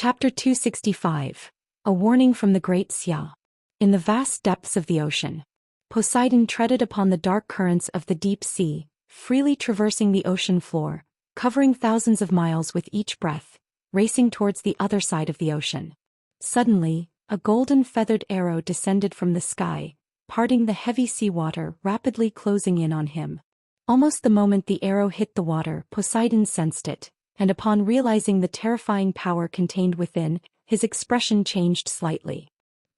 Chapter 265. A Warning from the Great Xia. In the vast depths of the ocean, Poseidon treaded upon the dark currents of the deep sea, freely traversing the ocean floor, covering thousands of miles with each breath, racing towards the other side of the ocean. Suddenly, a golden feathered arrow descended from the sky, parting the heavy seawater, rapidly closing in on him. Almost the moment the arrow hit the water, Poseidon sensed it, and upon realizing the terrifying power contained within, his expression changed slightly.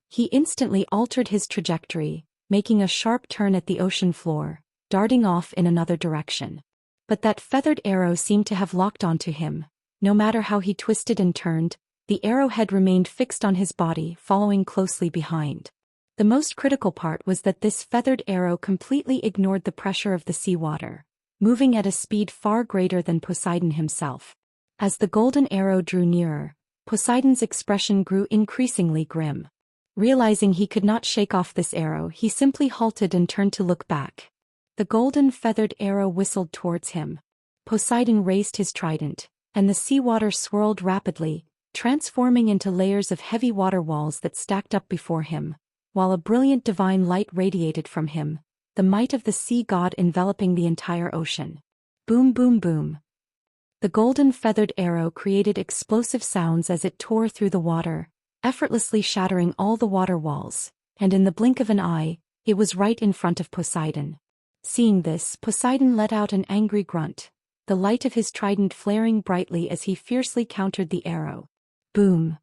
He instantly altered his trajectory, making a sharp turn at the ocean floor, darting off in another direction. But that feathered arrow seemed to have locked onto him. No matter how he twisted and turned, the arrowhead remained fixed on his body, following closely behind. The most critical part was that this feathered arrow completely ignored the pressure of the seawater, moving at a speed far greater than Poseidon himself. As the golden arrow drew nearer, Poseidon's expression grew increasingly grim. Realizing he could not shake off this arrow, he simply halted and turned to look back. The golden feathered arrow whistled towards him. Poseidon raised his trident, and the seawater swirled rapidly, transforming into layers of heavy water walls that stacked up before him, while a brilliant divine light radiated from him, the might of the sea god enveloping the entire ocean. Boom, boom, boom. The golden feathered arrow created explosive sounds as it tore through the water, effortlessly shattering all the water walls, and in the blink of an eye, it was right in front of Poseidon. Seeing this, Poseidon let out an angry grunt, the light of his trident flaring brightly as he fiercely countered the arrow. Boom!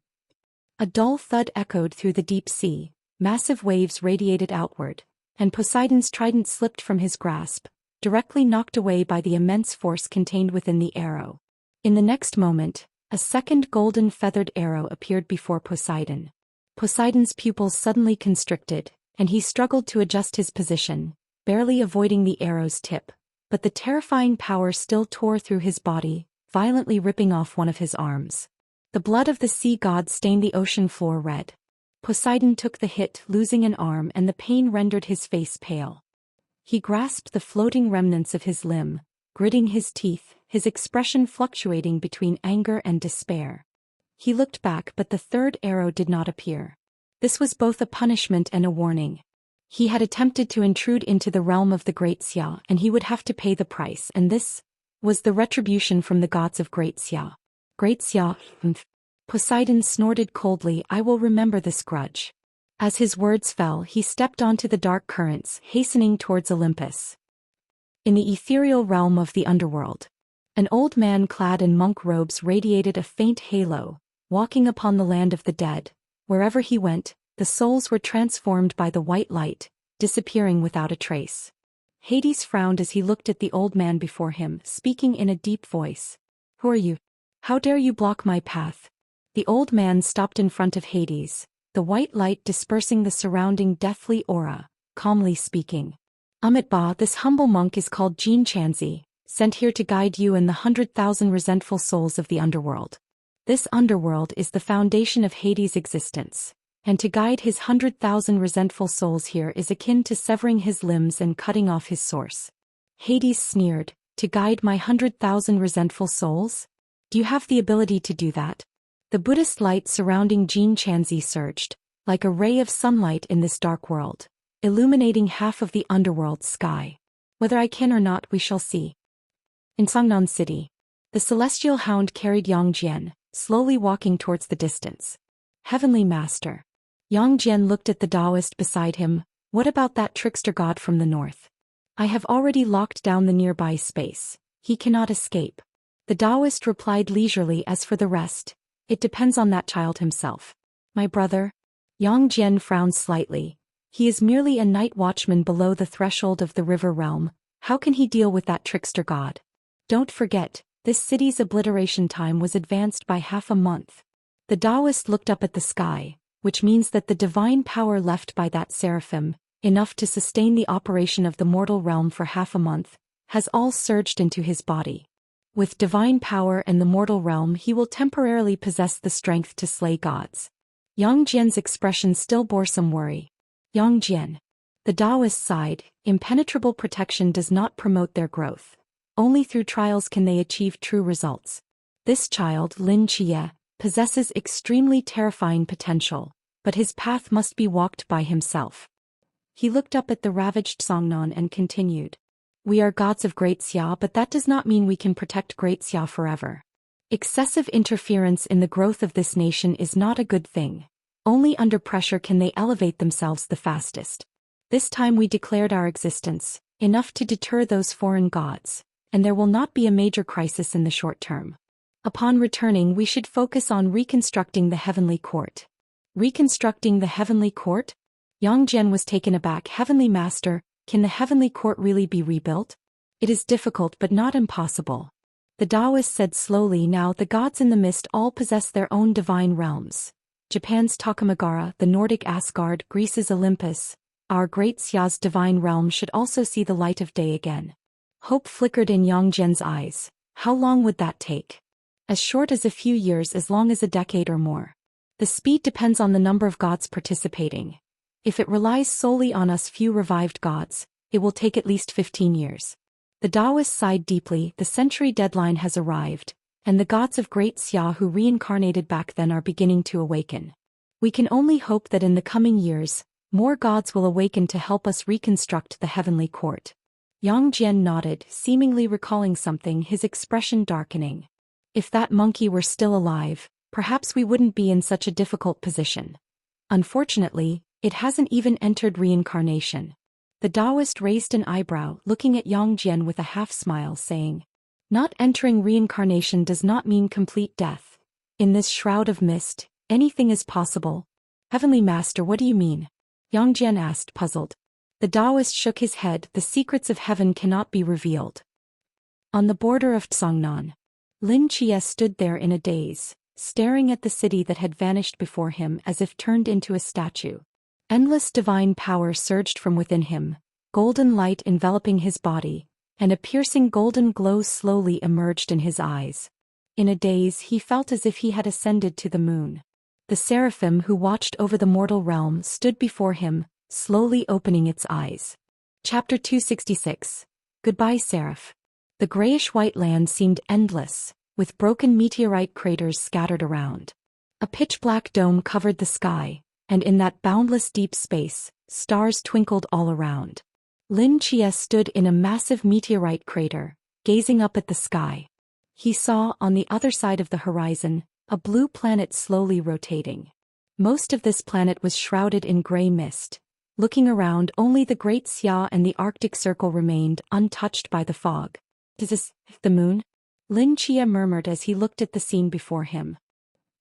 A dull thud echoed through the deep sea, massive waves radiated outward, and Poseidon's trident slipped from his grasp, directly knocked away by the immense force contained within the arrow. In the next moment, a second golden feathered arrow appeared before Poseidon. Poseidon's pupils suddenly constricted, and he struggled to adjust his position, barely avoiding the arrow's tip, but the terrifying power still tore through his body, violently ripping off one of his arms. The blood of the sea god stained the ocean floor red. Poseidon took the hit, losing an arm, and the pain rendered his face pale. He grasped the floating remnants of his limb, gritting his teeth, his expression fluctuating between anger and despair. He looked back, but the third arrow did not appear. This was both a punishment and a warning. He had attempted to intrude into the realm of the Great Xia, and he would have to pay the price, and this was the retribution from the gods of Great Xia. Great Xia. Poseidon snorted coldly, "I will remember this grudge." As his words fell, he stepped onto the dark currents, hastening towards Olympus. In the ethereal realm of the underworld, an old man clad in monk robes radiated a faint halo, walking upon the land of the dead. Wherever he went, the souls were transformed by the white light, disappearing without a trace. Hades frowned as he looked at the old man before him, speaking in a deep voice. "Who are you? How dare you block my path?" The old man stopped in front of Hades, the white light dispersing the surrounding deathly aura, calmly speaking. "Amit, this humble monk is called Jean Chanzi, sent here to guide you and the 100,000 resentful souls of the underworld. This underworld is the foundation of Hades' existence, and to guide his 100,000 resentful souls here is akin to severing his limbs and cutting off his source." Hades sneered, "To guide my 100,000 resentful souls? Do you have the ability to do that?" The Buddhist light surrounding Jean Chanzi surged, like a ray of sunlight in this dark world, illuminating half of the underworld's sky. "Whether I can or not, we shall see." In Sangnan City, the celestial hound carried Yang Jian, slowly walking towards the distance. "Heavenly Master." Yang Jian looked at the Taoist beside him. "What about that trickster god from the north?" "I have already locked down the nearby space. He cannot escape." The Taoist replied leisurely, "As for the rest, it depends on that child himself." "My brother?" Yang Jian frowned slightly. "He is merely a night watchman below the threshold of the river realm. How can he deal with that trickster god? Don't forget, this city's obliteration time was advanced by half a month." The Taoist looked up at the sky, which means that the divine power left by that seraphim, enough to sustain the operation of the mortal realm for half a month, has all surged into his body. With divine power and the mortal realm, he will temporarily possess the strength to slay gods. Yang Jian's expression still bore some worry. "Yang Jian." The Taoist sighed, "Impenetrable protection does not promote their growth. Only through trials can they achieve true results. This child, Lin Chia, possesses extremely terrifying potential, but his path must be walked by himself. He looked up at the ravaged Songnon and continued. We are gods of Great Xia, but that does not mean we can protect Great Xia forever. Excessive interference in the growth of this nation is not a good thing. Only under pressure can they elevate themselves the fastest. This time we declared our existence, enough to deter those foreign gods, and there will not be a major crisis in the short term. Upon returning, we should focus on reconstructing the heavenly court. Reconstructing the heavenly court? Yang Jian was taken aback. Heavenly Master, can the heavenly court really be rebuilt? It is difficult but not impossible. The Taoist said slowly. Now the gods in the mist all possess their own divine realms. Japan's Takamagara, the Nordic Asgard, Greece's Olympus. Our Great Xia's divine realm should also see the light of day again. Hope flickered in Yang Jian's eyes. How long would that take? As short as a few years, as long as a decade or more. The speed depends on the number of gods participating. If it relies solely on us few revived gods, it will take at least 15 years. The Taoist sighed deeply. The century deadline has arrived, and the gods of Great Xia who reincarnated back then are beginning to awaken. We can only hope that in the coming years, more gods will awaken to help us reconstruct the heavenly court. Yang Jian nodded, seemingly recalling something, his expression darkening. If that monkey were still alive, perhaps we wouldn't be in such a difficult position. Unfortunately, it hasn't even entered reincarnation. The Taoist raised an eyebrow, looking at Yang Jian with a half-smile, saying, not entering reincarnation does not mean complete death. In this shroud of mist, anything is possible. Heavenly Master, what do you mean? Yang Jian asked, puzzled. The Taoist shook his head. The secrets of heaven cannot be revealed. On the border of Songnan, Lin Chia stood there in a daze, staring at the city that had vanished before him as if turned into a statue. Endless divine power surged from within him, golden light enveloping his body, and a piercing golden glow slowly emerged in his eyes. In a daze, he felt as if he had ascended to the moon. The seraphim who watched over the mortal realm stood before him, slowly opening its eyes. Chapter 266. Goodbye, Seraph. The grayish-white land seemed endless, with broken meteorite craters scattered around. A pitch-black dome covered the sky, and in that boundless deep space, stars twinkled all around. Lin Chia stood in a massive meteorite crater, gazing up at the sky. He saw, on the other side of the horizon, a blue planet slowly rotating. Most of this planet was shrouded in gray mist. Looking around, only the Great Xia and the Arctic Circle remained, untouched by the fog. Is this the moon? Lin Chia murmured as he looked at the scene before him.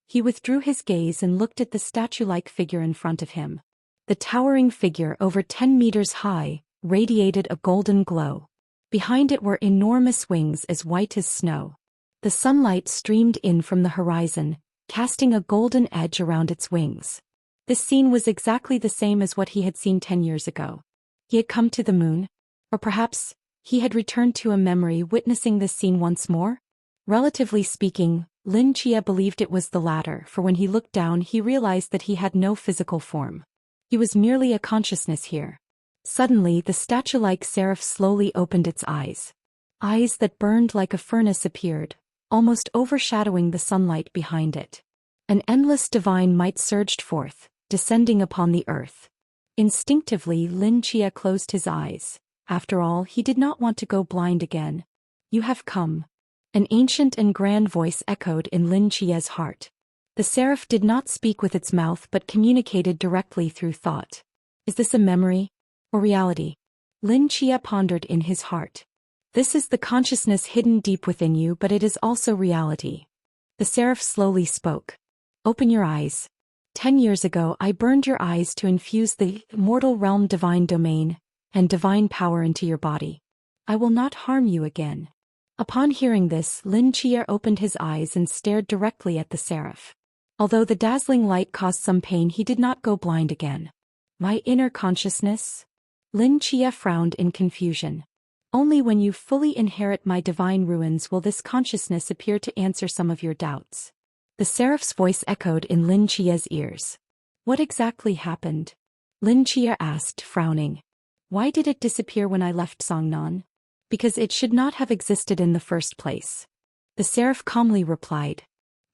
He withdrew his gaze and looked at the statue-like figure in front of him. The towering figure, over 10 meters high, radiated a golden glow. Behind it were enormous wings as white as snow. The sunlight streamed in from the horizon, casting a golden edge around its wings. This scene was exactly the same as what he had seen 10 years ago. He had come to the moon? Or perhaps he had returned to a memory, witnessing this scene once more? Relatively speaking, Lin Chia believed it was the latter, for when he looked down he realized that he had no physical form. He was merely a consciousness here. Suddenly the statue-like seraph slowly opened its eyes. Eyes that burned like a furnace appeared, almost overshadowing the sunlight behind it. An endless divine might surged forth, descending upon the earth. Instinctively Lin Chia closed his eyes. After all, he did not want to go blind again. You have come. An ancient and grand voice echoed in Lin Chia's heart. The seraph did not speak with its mouth but communicated directly through thought. Is this a memory? Or reality? Lin Chia pondered in his heart. This is the consciousness hidden deep within you, but it is also reality. The seraph slowly spoke. Open your eyes. 10 years ago I burned your eyes to infuse the mortal realm divine domain and divine power into your body. I will not harm you again. Upon hearing this, Lin Chia opened his eyes and stared directly at the seraph. Although the dazzling light caused some pain, he did not go blind again. My inner consciousness? Lin Chia frowned in confusion. Only when you fully inherit my divine ruins will this consciousness appear to answer some of your doubts. The seraph's voice echoed in Lin Chia's ears. What exactly happened? Lin Chia asked, frowning. Why did it disappear when I left Songnan? Because it should not have existed in the first place. The seraph calmly replied.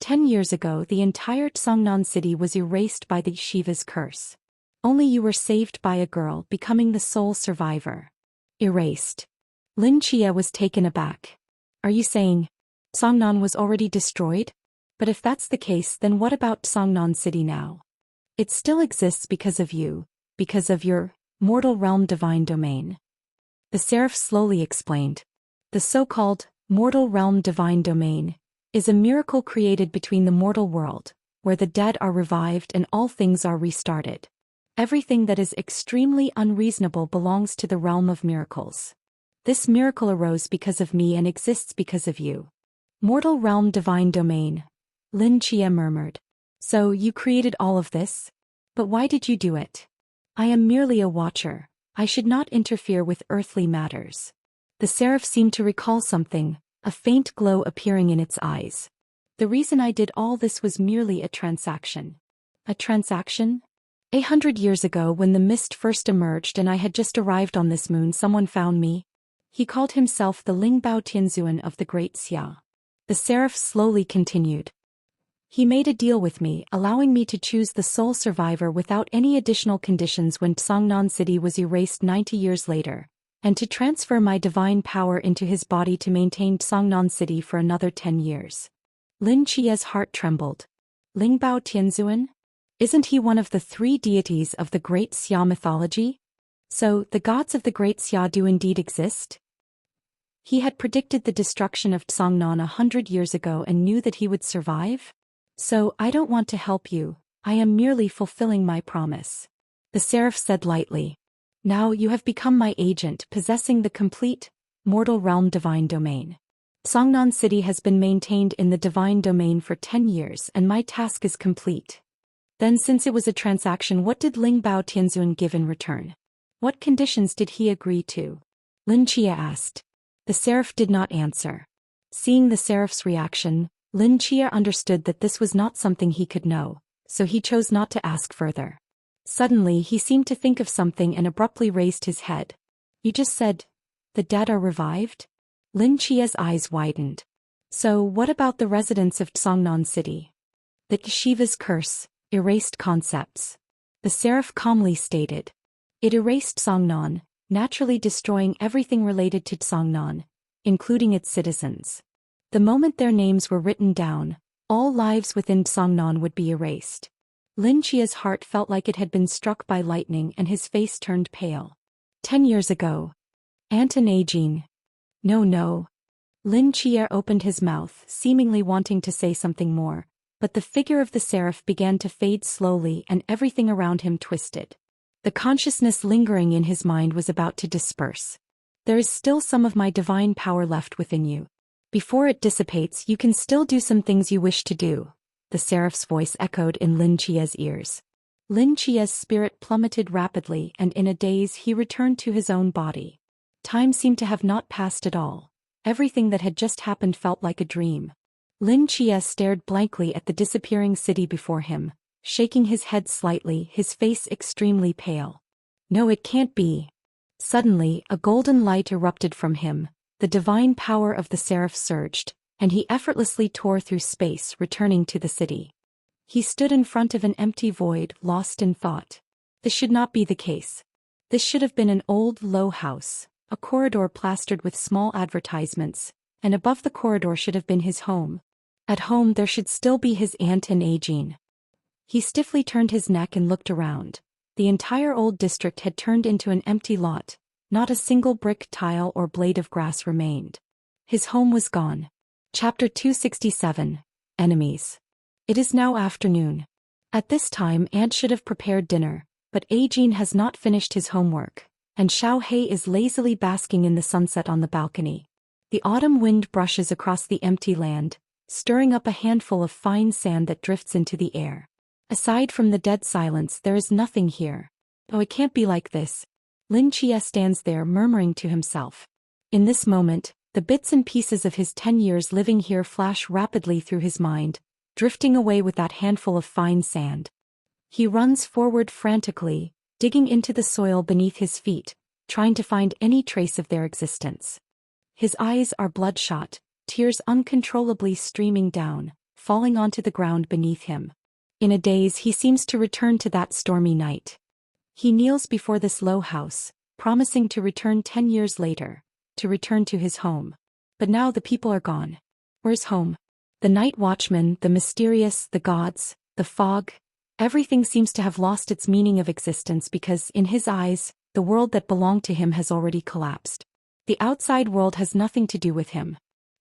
10 years ago, the entire Tsongnan city was erased by the Shiva's curse. Only you were saved by a girl, becoming the sole survivor. Erased. Lin Chia was taken aback. Are you saying Tsongnan was already destroyed? But if that's the case, then what about Tsongnan city now? It still exists because of you, because of your mortal realm divine domain. The seraph slowly explained. The so-called mortal realm divine domain is a miracle created between the mortal world, where the dead are revived and all things are restarted. Everything that is extremely unreasonable belongs to the realm of miracles. This miracle arose because of me and exists because of you. Mortal realm divine domain, Lin Chia murmured. So you created all of this? But why did you do it? I am merely a watcher. I should not interfere with earthly matters. The seraph seemed to recall something, a faint glow appearing in its eyes. The reason I did all this was merely a transaction. A transaction? 100 years ago, when the mist first emerged and I had just arrived on this moon, someone found me. He called himself the Lingbao Tianzuan of the Great Xia. The seraph slowly continued. He made a deal with me, allowing me to choose the sole survivor without any additional conditions when Tsongnan city was erased 90 years later, and to transfer my divine power into his body to maintain Tsongnan city for another 10 years. Lin Chia's heart trembled. Lingbao Tianzuan? Isn't he one of the 3 deities of the Great Xia mythology? So, the gods of the Great Xia do indeed exist? He had predicted the destruction of Tsongnan 100 years ago and knew that he would survive? So, I don't want to help you, I am merely fulfilling my promise. The seraph said lightly. Now you have become my agent, possessing the complete, mortal realm divine domain. Tsongnan city has been maintained in the divine domain for 10 years and my task is complete. Then since it was a transaction, what did Lingbao Tianzuan give in return? What conditions did he agree to? Lin Chia asked. The seraph did not answer. Seeing the seraph's reaction, Lin Chia understood that this was not something he could know, so he chose not to ask further. Suddenly he seemed to think of something and abruptly raised his head. You just said, the dead are revived? Lin Chia's eyes widened. So what about the residents of Tsongnan city? The Shiva's curse erased concepts. The seraph calmly stated. It erased Tsongnan, naturally destroying everything related to Tsongnan, including its citizens. The moment their names were written down, all lives within Tsongnan would be erased. Lin Chia's heart felt like it had been struck by lightning and his face turned pale. 10 years ago. Anton. No. Lin Chia opened his mouth, seemingly wanting to say something more, but the figure of the seraph began to fade slowly and everything around him twisted. The consciousness lingering in his mind was about to disperse. There is still some of my divine power left within you. Before it dissipates, you can still do some things you wish to do. The seraph's voice echoed in Lin Chia's ears. Lin Chia's spirit plummeted rapidly and in a daze he returned to his own body. Time seemed to have not passed at all. Everything that had just happened felt like a dream. Lin Chia stared blankly at the disappearing city before him, shaking his head slightly, his face extremely pale. No, it can't be. Suddenly, a golden light erupted from him, the divine power of the seraph surged, and he effortlessly tore through space, returning to the city. He stood in front of an empty void, lost in thought. This should not be the case. This should have been an old, low house, a corridor plastered with small advertisements, and above the corridor should have been his home. At home there should still be his aunt and Ajin. He stiffly turned his neck and looked around. The entire old district had turned into an empty lot, not a single brick, tile or blade of grass remained. His home was gone. Chapter 267, Enemies. It is now afternoon. At this time Aunt should have prepared dinner, but Ajin has not finished his homework, and Xiao Hei is lazily basking in the sunset on the balcony. The autumn wind brushes across the empty land, stirring up a handful of fine sand that drifts into the air. Aside from the dead silence, there is nothing here. Oh, it can't be like this. Lin Chia stands there murmuring to himself. In this moment, the bits and pieces of his 10 years living here flash rapidly through his mind, drifting away with that handful of fine sand. He runs forward frantically, digging into the soil beneath his feet, trying to find any trace of their existence. His eyes are bloodshot, tears uncontrollably streaming down, falling onto the ground beneath him. In a daze he seems to return to that stormy night. He kneels before this low house, promising to return 10 years later, to return to his home. But now the people are gone. Where's home? The night watchman, the mysterious, the gods, the fog, everything seems to have lost its meaning of existence because, in his eyes, the world that belonged to him has already collapsed. The outside world has nothing to do with him.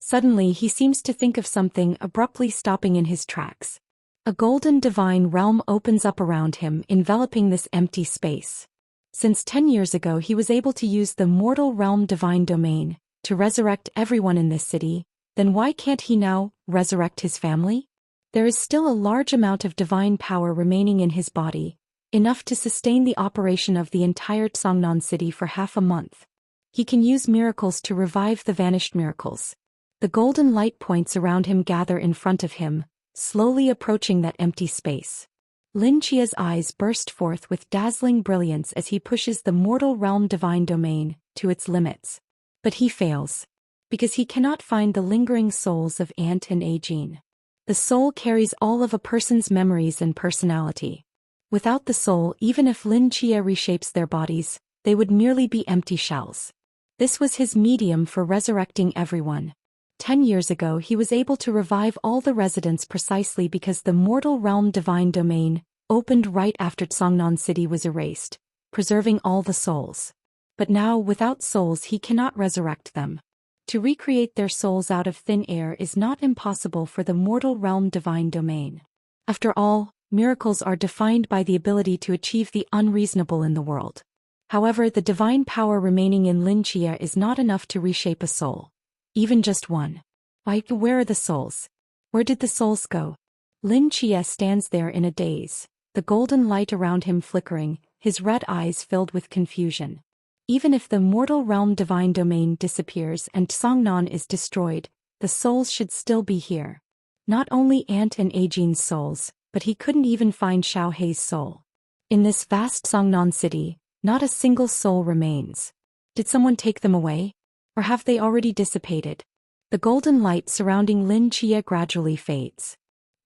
Suddenly he seems to think of something, abruptly stopping in his tracks. A golden divine realm opens up around him, enveloping this empty space. Since 10 years ago he was able to use the mortal realm divine domain to resurrect everyone in this city, then why can't he now resurrect his family? There is still a large amount of divine power remaining in his body, enough to sustain the operation of the entire S29 city for half a month. He can use miracles to revive the vanished miracles. The golden light points around him gather in front of him, slowly approaching that empty space. Lin Chia's eyes burst forth with dazzling brilliance as he pushes the mortal realm divine domain to its limits. But he fails. Because he cannot find the lingering souls of Ant and Ajin. The soul carries all of a person's memories and personality. Without the soul, even if Lin Chia reshapes their bodies, they would merely be empty shells. This was his medium for resurrecting everyone. 10 years ago he was able to revive all the residents precisely because the mortal realm divine domain opened right after S29 city was erased, preserving all the souls. But now, without souls, he cannot resurrect them. To recreate their souls out of thin air is not impossible for the mortal realm divine domain. After all, miracles are defined by the ability to achieve the unreasonable in the world. However, the divine power remaining in Lin Chia is not enough to reshape a soul. Even just one. Where are the souls? Where did the souls go? Lin Chia stands there in a daze, the golden light around him flickering, his red eyes filled with confusion. Even if the mortal realm divine domain disappears and S29 is destroyed, the souls should still be here. Not only Ant and Ajin's souls, but he couldn't even find Xiao Hei's soul. In this vast S29 city, not a single soul remains. Did someone take them away? Or have they already dissipated? The golden light surrounding Lin Chia gradually fades.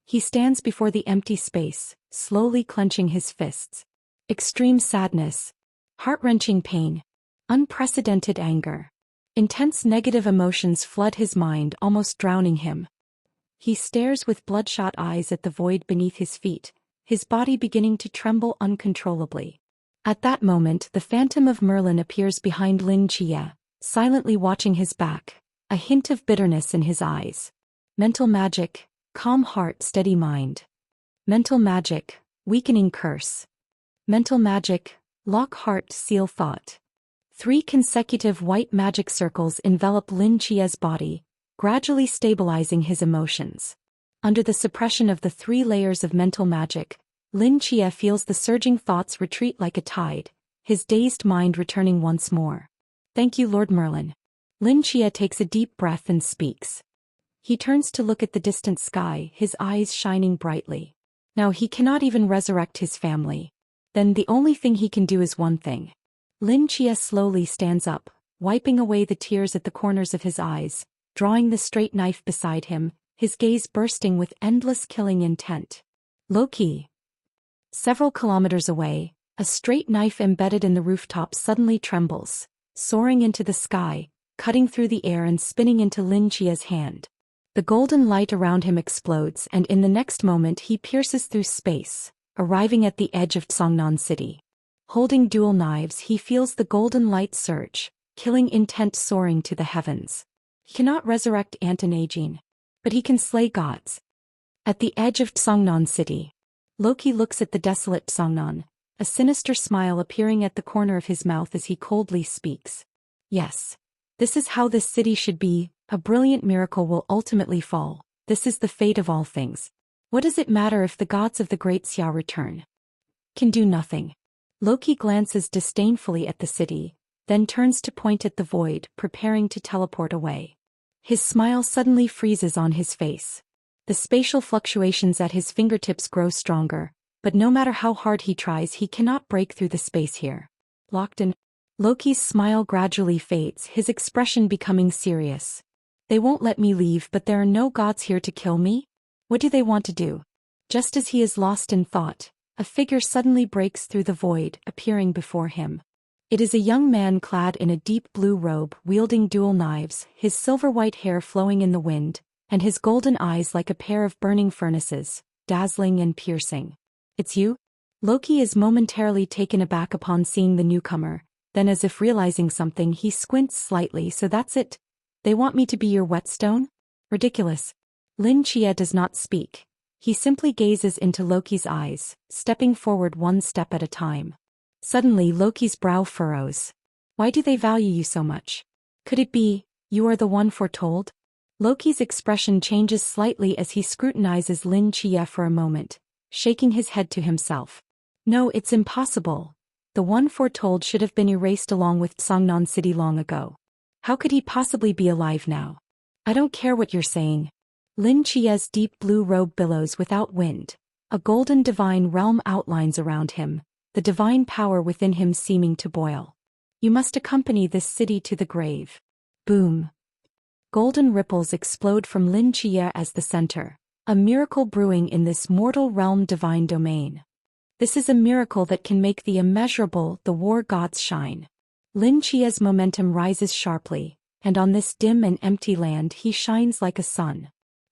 He stands before the empty space, slowly clenching his fists. Extreme sadness, heart-wrenching pain, unprecedented anger. Intense negative emotions flood his mind, almost drowning him. He stares with bloodshot eyes at the void beneath his feet, his body beginning to tremble uncontrollably. At that moment the phantom of Merlin appears behind Lin Chia, silently watching his back, a hint of bitterness in his eyes. Mental magic, calm heart, steady mind. Mental magic, weakening curse. Mental magic, lock heart, seal thought. 3 consecutive white magic circles envelop Lin Chia's body, gradually stabilizing his emotions. Under the suppression of the 3 layers of mental magic, Lin Chia feels the surging thoughts retreat like a tide, his dazed mind returning once more. Thank you, Lord Merlin. Lin Chia takes a deep breath and speaks. He turns to look at the distant sky, his eyes shining brightly. Now he cannot even resurrect his family. Then the only thing he can do is one thing. Lin Chia slowly stands up, wiping away the tears at the corners of his eyes, drawing the straight knife beside him, his gaze bursting with endless killing intent. Loki. Several kilometers away, a straight knife embedded in the rooftop suddenly trembles, soaring into the sky, cutting through the air and spinning into Lin Chia's hand. The golden light around him explodes, and in the next moment he pierces through space, arriving at the edge of S29 city. Holding dual knives, he feels the golden light surge, killing intent soaring to the heavens. He cannot resurrect Ant and Ajin, but he can slay gods. At the edge of S29 city, Loki looks at the desolate S29, a sinister smile appearing at the corner of his mouth as he coldly speaks. Yes. This is how this city should be, a brilliant miracle will ultimately fall. This is the fate of all things. What does it matter if the gods of the Great Xia return? Can do nothing. Loki glances disdainfully at the city, then turns to point at the void, preparing to teleport away. His smile suddenly freezes on his face. The spatial fluctuations at his fingertips grow stronger, but no matter how hard he tries, he cannot break through the space here. Locked in. Loki's smile gradually fades, his expression becoming serious. They won't let me leave, but there are no gods here to kill me? What do they want to do? Just as he is lost in thought, a figure suddenly breaks through the void, appearing before him. It is a young man clad in a deep blue robe, wielding dual knives, his silver-white hair flowing in the wind, and his golden eyes like a pair of burning furnaces, dazzling and piercing. It's you? Loki is momentarily taken aback upon seeing the newcomer, then as if realizing something he squints slightly. So that's it? They want me to be your whetstone? Ridiculous. Lin Chia does not speak. He simply gazes into Loki's eyes, stepping forward one step at a time. Suddenly Loki's brow furrows. Why do they value you so much? Could it be, you are the one foretold? Loki's expression changes slightly as he scrutinizes Lin Chia for a moment, shaking his head to himself. No, it's impossible. The one foretold should have been erased along with Songnan City long ago. How could he possibly be alive now? I don't care what you're saying. Lin Chia's deep blue robe billows without wind. A golden divine realm outlines around him, the divine power within him seeming to boil. You must accompany this city to the grave. Boom. Golden ripples explode from Lin Chia as the center, a miracle brewing in this mortal realm divine domain. This is a miracle that can make the immeasurable, the war gods shine. Lin Chia's momentum rises sharply, and on this dim and empty land he shines like a sun.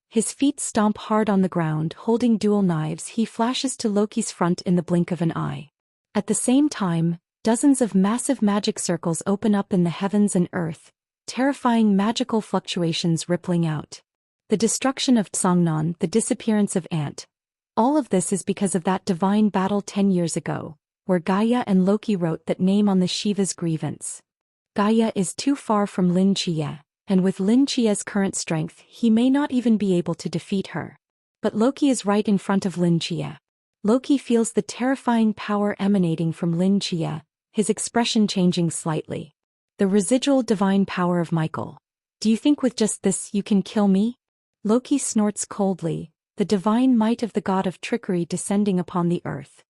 His feet stomp hard on the ground, holding dual knives. He flashes to Loki's front in the blink of an eye. At the same time, dozens of massive magic circles open up in the heavens and earth, terrifying magical fluctuations rippling out. The destruction of Songnan, the disappearance of Ant. All of this is because of that divine battle 10 years ago, where Gaia and Loki wrote that name on the Shiva's grievance. Gaia is too far from Lin Chia, and with Lin Chia's current strength he may not even be able to defeat her. But Loki is right in front of Lin Chia. Loki feels the terrifying power emanating from Lin Chia, his expression changing slightly. The residual divine power of Michael. Do you think with just this you can kill me? Loki snorts coldly, the divine might of the god of trickery descending upon the earth.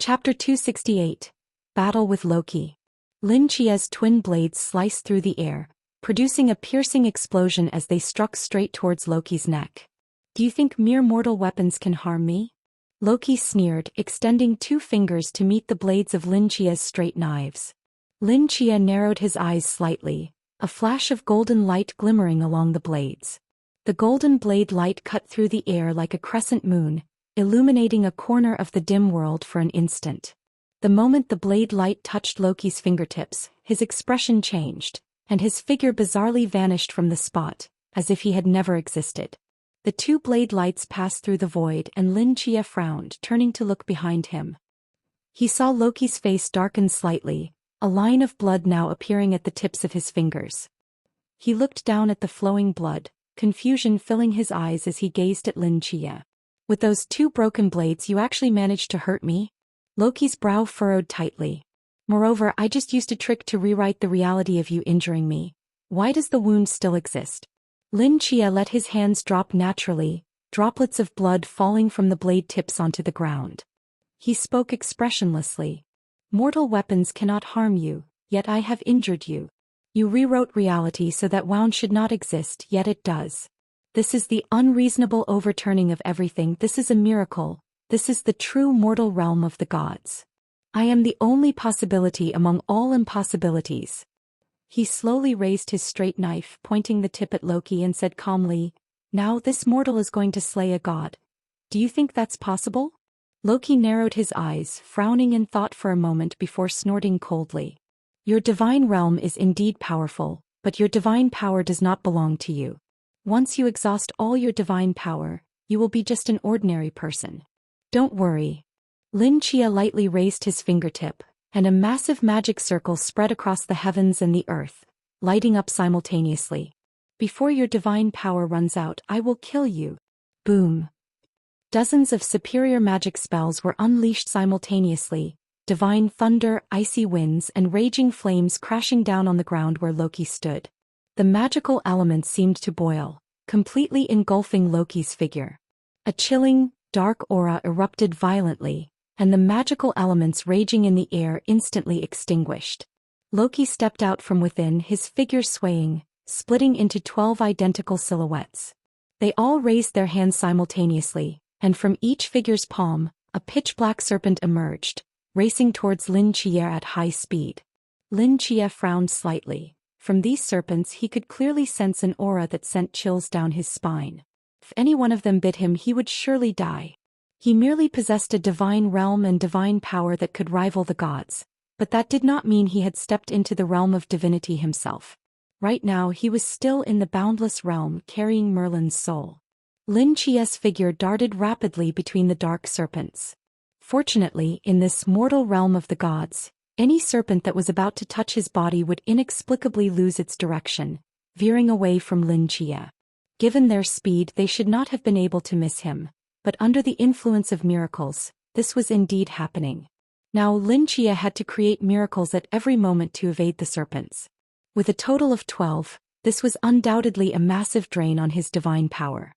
Chapter 268. Battle with Loki. Lin Chia's twin blades slice through the air, producing a piercing explosion as they struck straight towards Loki's neck. Do you think mere mortal weapons can harm me? Loki sneered, extending 2 fingers to meet the blades of Lin Chia's straight knives. Lin Chia narrowed his eyes slightly, a flash of golden light glimmering along the blades. The golden blade light cut through the air like a crescent moon, illuminating a corner of the dim world for an instant. The moment the blade light touched Loki's fingertips, his expression changed, and his figure bizarrely vanished from the spot, as if he had never existed. The 2 blade lights passed through the void and Lin Chia frowned, turning to look behind him. He saw Loki's face darken slightly, a line of blood now appearing at the tips of his fingers. He looked down at the flowing blood, confusion filling his eyes as he gazed at Lin Chia. With those 2 broken blades you actually managed to hurt me? Loki's brow furrowed tightly. Moreover, I just used a trick to rewrite the reality of you injuring me. Why does the wound still exist? Lin Chia let his hands drop naturally, droplets of blood falling from the blade tips onto the ground. He spoke expressionlessly. Mortal weapons cannot harm you, yet I have injured you. You rewrote reality so that wound should not exist, yet it does. This is the unreasonable overturning of everything. This is a miracle. This is the true mortal realm of the gods. I am the only possibility among all impossibilities. He slowly raised his straight knife, pointing the tip at Loki, and said calmly, "Now this mortal is going to slay a god. Do you think that's possible?" Loki narrowed his eyes, frowning in thought for a moment before snorting coldly. "Your divine realm is indeed powerful, but your divine power does not belong to you. Once you exhaust all your divine power, you will be just an ordinary person. Don't worry." Lin Chia lightly raised his fingertip, and a massive magic circle spread across the heavens and the earth, lighting up simultaneously. "Before your divine power runs out, I will kill you." Boom. Dozens of superior magic spells were unleashed simultaneously, divine thunder, icy winds, and raging flames crashing down on the ground where Loki stood. The magical elements seemed to boil, completely engulfing Loki's figure. A chilling, dark aura erupted violently, and the magical elements raging in the air instantly extinguished. Loki stepped out from within, his figure swaying, splitting into 12 identical silhouettes. They all raised their hands simultaneously, and from each figure's palm, a pitch-black serpent emerged, racing towards Lin Chia at high speed. Lin Chia frowned slightly. From these serpents he could clearly sense an aura that sent chills down his spine. If any one of them bit him he would surely die. He merely possessed a divine realm and divine power that could rival the gods, but that did not mean he had stepped into the realm of divinity himself. Right now he was still in the boundless realm carrying Merlin's soul. Lin Chia's figure darted rapidly between the dark serpents. Fortunately, in this mortal realm of the gods, any serpent that was about to touch his body would inexplicably lose its direction, veering away from Lin Chia. Given their speed they should not have been able to miss him, but under the influence of miracles, this was indeed happening. Now Lin Chia had to create miracles at every moment to evade the serpents. With a total of 12, this was undoubtedly a massive drain on his divine power.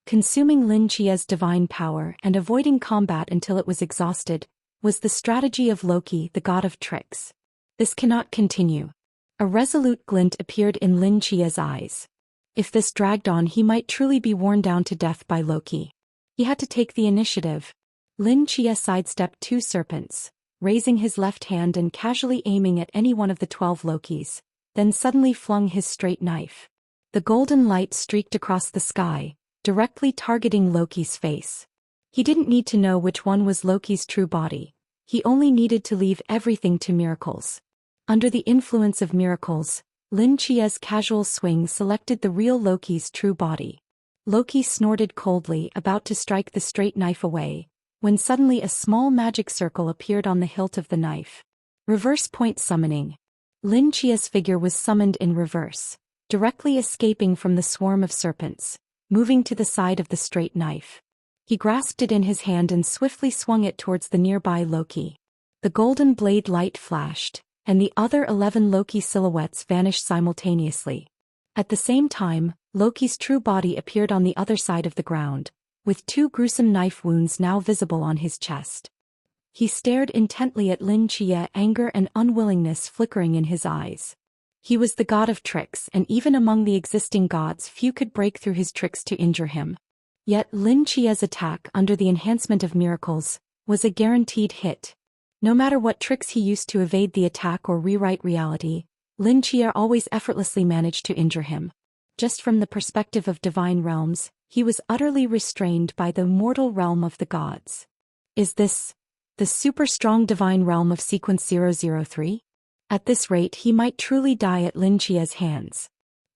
Consuming Lin Chia's divine power and avoiding combat until it was exhausted was the strategy of Loki, the god of tricks. This cannot continue. A resolute glint appeared in Lin Chia's eyes. If this dragged on he might truly be worn down to death by Loki. He had to take the initiative. Lin Chia sidestepped 2 serpents, raising his left hand and casually aiming at any one of the 12 Lokis, then suddenly flung his straight knife. The golden light streaked across the sky, directly targeting Loki's face. He didn't need to know which one was Loki's true body. He only needed to leave everything to miracles. Under the influence of miracles, Lin Chia's casual swing selected the real Loki's true body. Loki snorted coldly, about to strike the straight knife away, when suddenly a small magic circle appeared on the hilt of the knife. Reverse point summoning. Lin Chia's figure was summoned in reverse, directly escaping from the swarm of serpents, moving to the side of the straight knife. He grasped it in his hand and swiftly swung it towards the nearby Loki. The golden blade light flashed, and the other 11 Loki silhouettes vanished simultaneously. At the same time, Loki's true body appeared on the other side of the ground, with 2 gruesome knife wounds now visible on his chest. He stared intently at Lin Chia, anger and unwillingness flickering in his eyes. He was the god of tricks, and even among the existing gods few could break through his tricks to injure him. Yet Lin Chia's attack, under the enhancement of miracles, was a guaranteed hit. No matter what tricks he used to evade the attack or rewrite reality, Lin Chia always effortlessly managed to injure him. Just from the perspective of divine realms, he was utterly restrained by the mortal realm of the gods. Is this the super strong divine realm of sequence 003? At this rate he might truly die at Lin Chia's hands.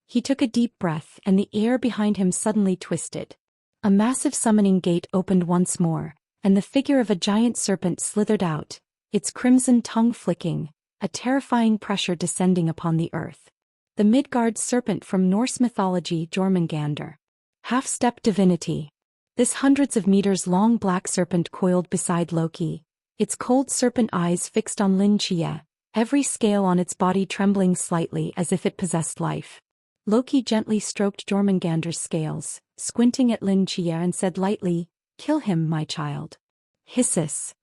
He took a deep breath and the air behind him suddenly twisted. A massive summoning gate opened once more, and the figure of a giant serpent slithered out, its crimson tongue flicking, a terrifying pressure descending upon the earth. The Midgard serpent from Norse mythology, Jormungandr. Half-step divinity. This hundreds of meters long black serpent coiled beside Loki, its cold serpent eyes fixed on Lin Chia, every scale on its body trembling slightly as if it possessed life. Loki gently stroked Jormungandr's scales, squinting at Lin Chia and said lightly, "Kill him, my child." Hisses.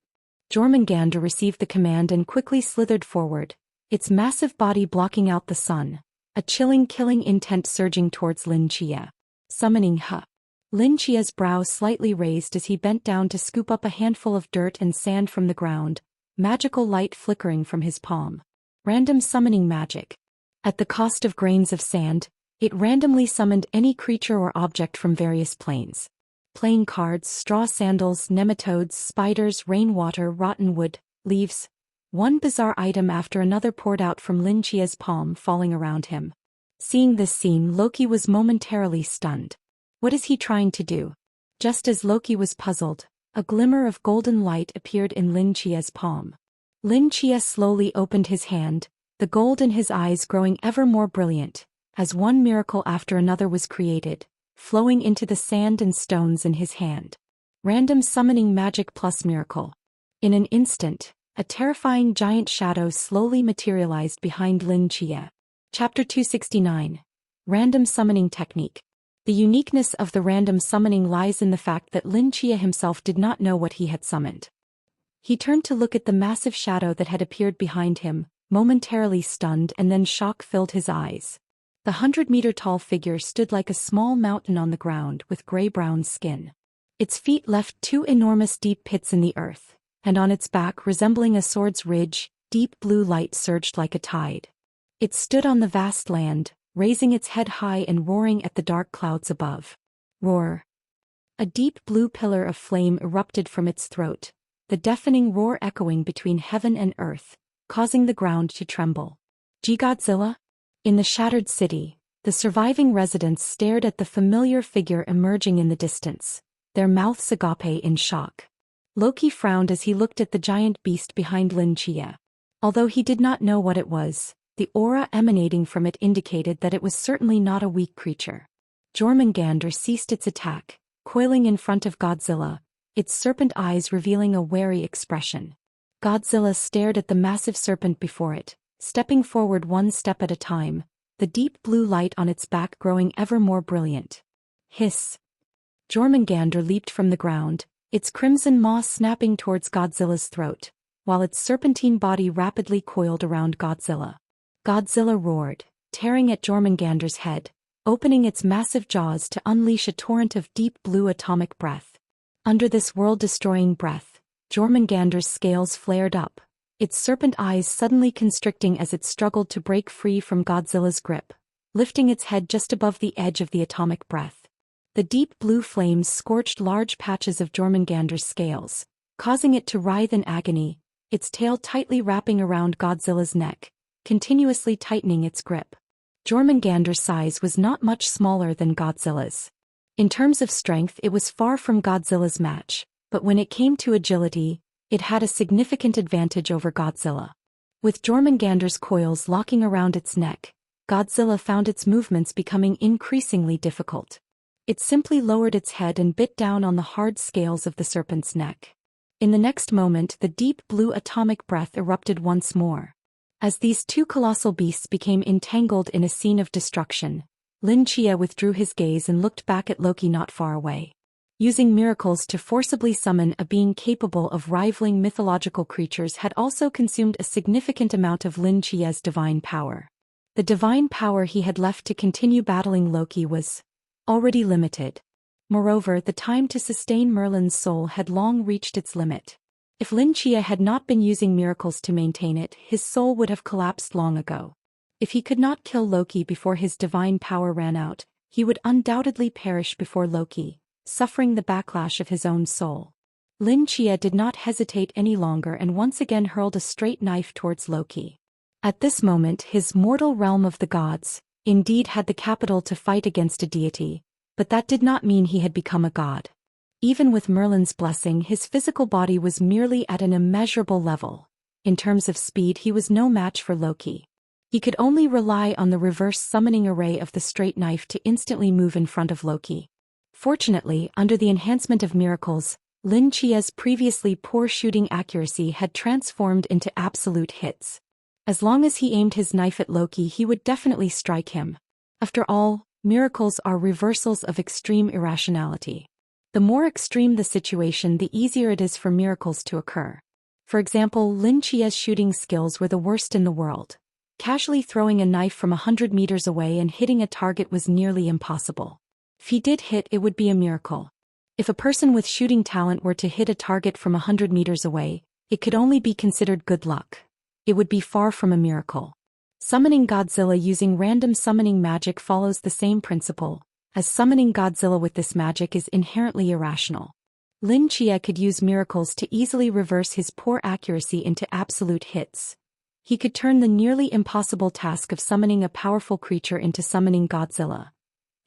Jormungandr received the command and quickly slithered forward, its massive body blocking out the sun, a chilling killing intent surging towards Lin Chia. Summoning Huh. Lin Chia's brow slightly raised as he bent down to scoop up a handful of dirt and sand from the ground, magical light flickering from his palm. Random summoning magic. At the cost of grains of sand, it randomly summoned any creature or object from various planes. Playing cards, straw sandals, nematodes, spiders, rainwater, rotten wood, leaves. One bizarre item after another poured out from Lin Chia's palm, falling around him. Seeing this scene, Loki was momentarily stunned. What is he trying to do? Just as Loki was puzzled, a glimmer of golden light appeared in Lin Chia's palm. Lin Chia slowly opened his hand, the gold in his eyes growing ever more brilliant, as one miracle after another was created, flowing into the sand and stones in his hand. Random summoning magic plus miracle. In an instant, a terrifying giant shadow slowly materialized behind Lin Chia. Chapter 269. Random Summoning Technique. The uniqueness of the random summoning lies in the fact that Lin Chia himself did not know what he had summoned. He turned to look at the massive shadow that had appeared behind him, momentarily stunned, and then shock filled his eyes. The 100-meter-tall figure stood like a small mountain on the ground with gray-brown skin. Its feet left two enormous deep pits in the earth, and on its back, resembling a sword's ridge, deep blue light surged like a tide. It stood on the vast land, raising its head high and roaring at the dark clouds above. Roar! A deep blue pillar of flame erupted from its throat, the deafening roar echoing between heaven and earth, causing the ground to tremble. Godzilla? In the shattered city, the surviving residents stared at the familiar figure emerging in the distance, their mouths agape in shock. Loki frowned as he looked at the giant beast behind Lin Chia. Although he did not know what it was, the aura emanating from it indicated that it was certainly not a weak creature. Jormungandr ceased its attack, coiling in front of Godzilla, its serpent eyes revealing a wary expression. Godzilla stared at the massive serpent before it, stepping forward one step at a time, the deep blue light on its back growing ever more brilliant. Hiss! Jormungandr leaped from the ground, its crimson maw snapping towards Godzilla's throat, while its serpentine body rapidly coiled around Godzilla. Godzilla roared, tearing at Jormungandr's head, opening its massive jaws to unleash a torrent of deep blue atomic breath. Under this world-destroying breath, Jormungandr's scales flared up, its serpent eyes suddenly constricting as it struggled to break free from Godzilla's grip, lifting its head just above the edge of the atomic breath. The deep blue flames scorched large patches of Jormungandr's scales, causing it to writhe in agony, its tail tightly wrapping around Godzilla's neck, continuously tightening its grip. Jormungandr's size was not much smaller than Godzilla's. In terms of strength, it was far from Godzilla's match, but when it came to agility, it had a significant advantage over Godzilla. With Jormungandr's coils locking around its neck, Godzilla found its movements becoming increasingly difficult. It simply lowered its head and bit down on the hard scales of the serpent's neck. In the next moment, the deep blue atomic breath erupted once more. As these two colossal beasts became entangled in a scene of destruction, Lin Chia withdrew his gaze and looked back at Loki not far away. Using miracles to forcibly summon a being capable of rivaling mythological creatures had also consumed a significant amount of Lin Chia's divine power. The divine power he had left to continue battling Loki was already limited. Moreover, the time to sustain Merlin's soul had long reached its limit. If Lin Chia had not been using miracles to maintain it, his soul would have collapsed long ago. If he could not kill Loki before his divine power ran out, he would undoubtedly perish before Loki, suffering the backlash of his own soul. Lin Chia did not hesitate any longer and once again hurled a straight knife towards Loki. At this moment, his mortal realm of the gods, indeed had the capital to fight against a deity, but that did not mean he had become a god. Even with Merlin's blessing, his physical body was merely at an immeasurable level. In terms of speed, he was no match for Loki. He could only rely on the reverse summoning array of the straight knife to instantly move in front of Loki. Fortunately, under the enhancement of miracles, Lin Chia's previously poor shooting accuracy had transformed into absolute hits. As long as he aimed his knife at Loki, he would definitely strike him. After all, miracles are reversals of extreme irrationality. The more extreme the situation, the easier it is for miracles to occur. For example, Lin Chia's shooting skills were the worst in the world. Casually throwing a knife from 100 meters away and hitting a target was nearly impossible. If he did hit, it would be a miracle. If a person with shooting talent were to hit a target from 100 meters away, it could only be considered good luck. It would be far from a miracle. Summoning Godzilla using random summoning magic follows the same principle, as summoning Godzilla with this magic is inherently irrational. Lin Chia could use miracles to easily reverse his poor accuracy into absolute hits. He could turn the nearly impossible task of summoning a powerful creature into summoning Godzilla.